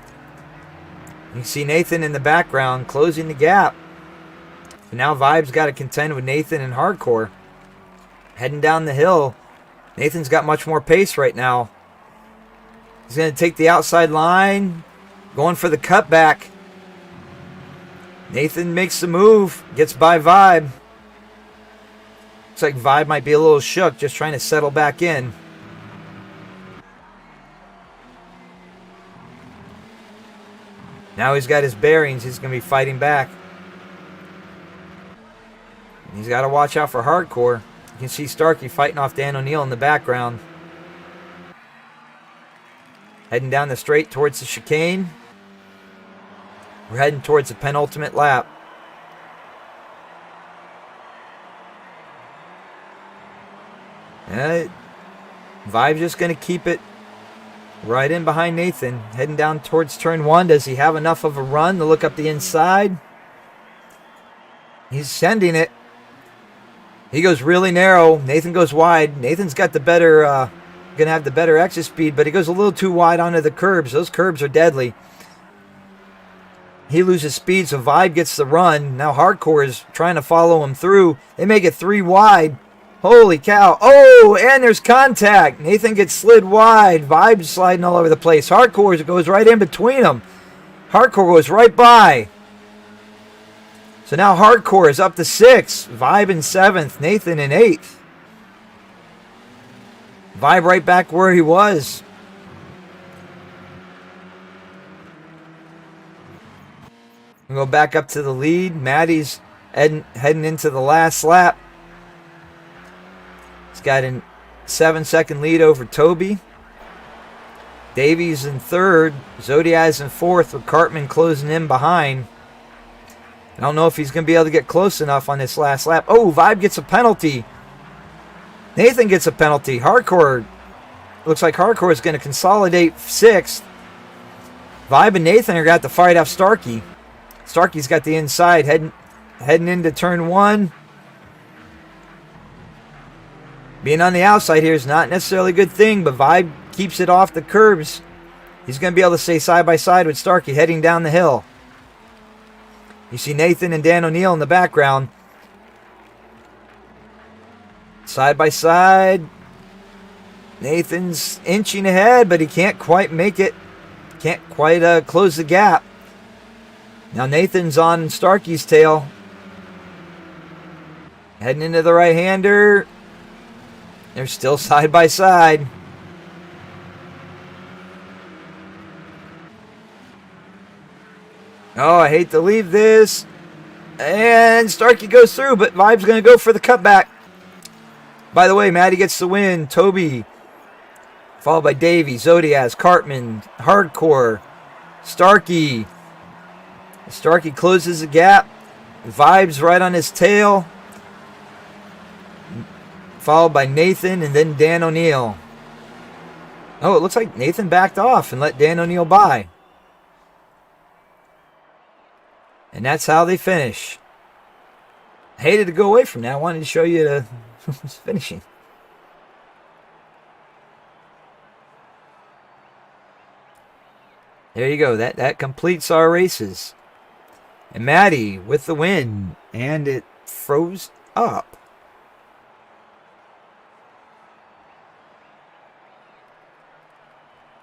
can see Nathan in the background closing the gap. But now Vibe's got to contend with Nathan in hardcore. Heading down the hill. Nathan's got much more pace right now. He's going to take the outside line. Going for the cutback. Nathan makes the move. Gets by Vibe. Looks like Vibe might be a little shook. Just trying to settle back in. Now he's got his bearings. He's going to be fighting back. He's got to watch out for hardcore. You can see Starkey fighting off Dan O'Neill in the background. Heading down the straight towards the chicane. We're heading towards the penultimate lap. Vibe's just going to keep it right in behind Nathan. Heading down towards turn one. Does he have enough of a run to look up the inside? He's sending it. He goes really narrow. Nathan goes wide. Nathan's got the better, going to have the better exit speed, but he goes a little too wide onto the curbs. Those curbs are deadly. He loses speed, so Vibe gets the run. Now Hardcore is trying to follow him through. They make it 3 wide. Holy cow. Oh, and there's contact. Nathan gets slid wide. Vibe's sliding all over the place. Hardcore goes right in between them. Hardcore goes right by. So now Hardcore is up to 6th. Vibe in 7th. Nathan in 8th. Vibe right back where he was. We go back up to the lead. Maddie's heading into the last lap. He's got a 7-second lead over Toby. Davies in 3rd. Zodiaz in 4th with Cartman closing in behind. I don't know if he's going to be able to get close enough on this last lap. Oh, Vibe gets a penalty. Nathan gets a penalty. Hardcore. Looks like Hardcore is going to consolidate 6th. Vibe and Nathan are going to have to fight off Starkey. Starkey's got the inside heading into turn 1. Being on the outside here is not necessarily a good thing, but Vibe keeps it off the curbs. He's going to be able to stay side by side with Starkey heading down the hill. You see Nathan and Dan O'Neill in the background. Side by side. Nathan's inching ahead, but he can't quite make it. Can't quite close the gap. Now Nathan's on Starkey's tail. Heading into the right-hander. They're still side by side. Oh, I hate to leave this. And Starkey goes through, but Vibe's going to go for the cutback. By the way, Maddie gets the win. Toby, followed by Davey, Zodiaz, Cartman, Hardcore, Starkey. Starkey closes the gap. Vibe's right on his tail. Followed by Nathan and then Dan O'Neill. Oh, it looks like Nathan backed off and let Dan O'Neill by. And that's how they finish. I hated to go away from that. I wanted to show you the finishing. There you go. That completes our races. And Maddie with the win. And it froze up.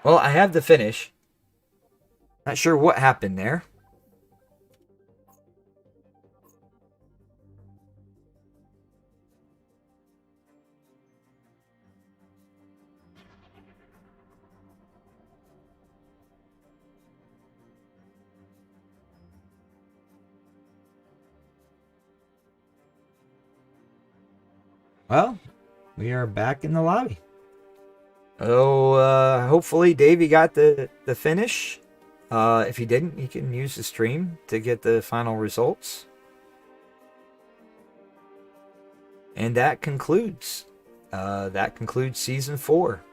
Well, I have the finish. Not sure what happened there. Well, we are back in the lobby. Oh, hopefully Davey got the finish. If he didn't, you can use the stream to get the final results. And that concludes season 4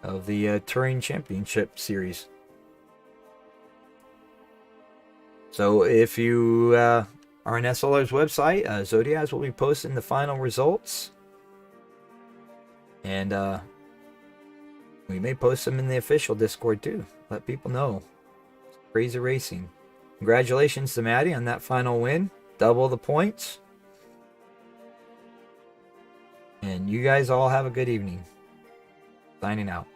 of the Touring Championship series. So if you are on SLR's website, Zodiaz will be posting the final results. And we may post them in the official Discord too. Let people know. Crazy Racing. Congratulations to Maddie on that final win. Double the points. And you guys all have a good evening. Signing out.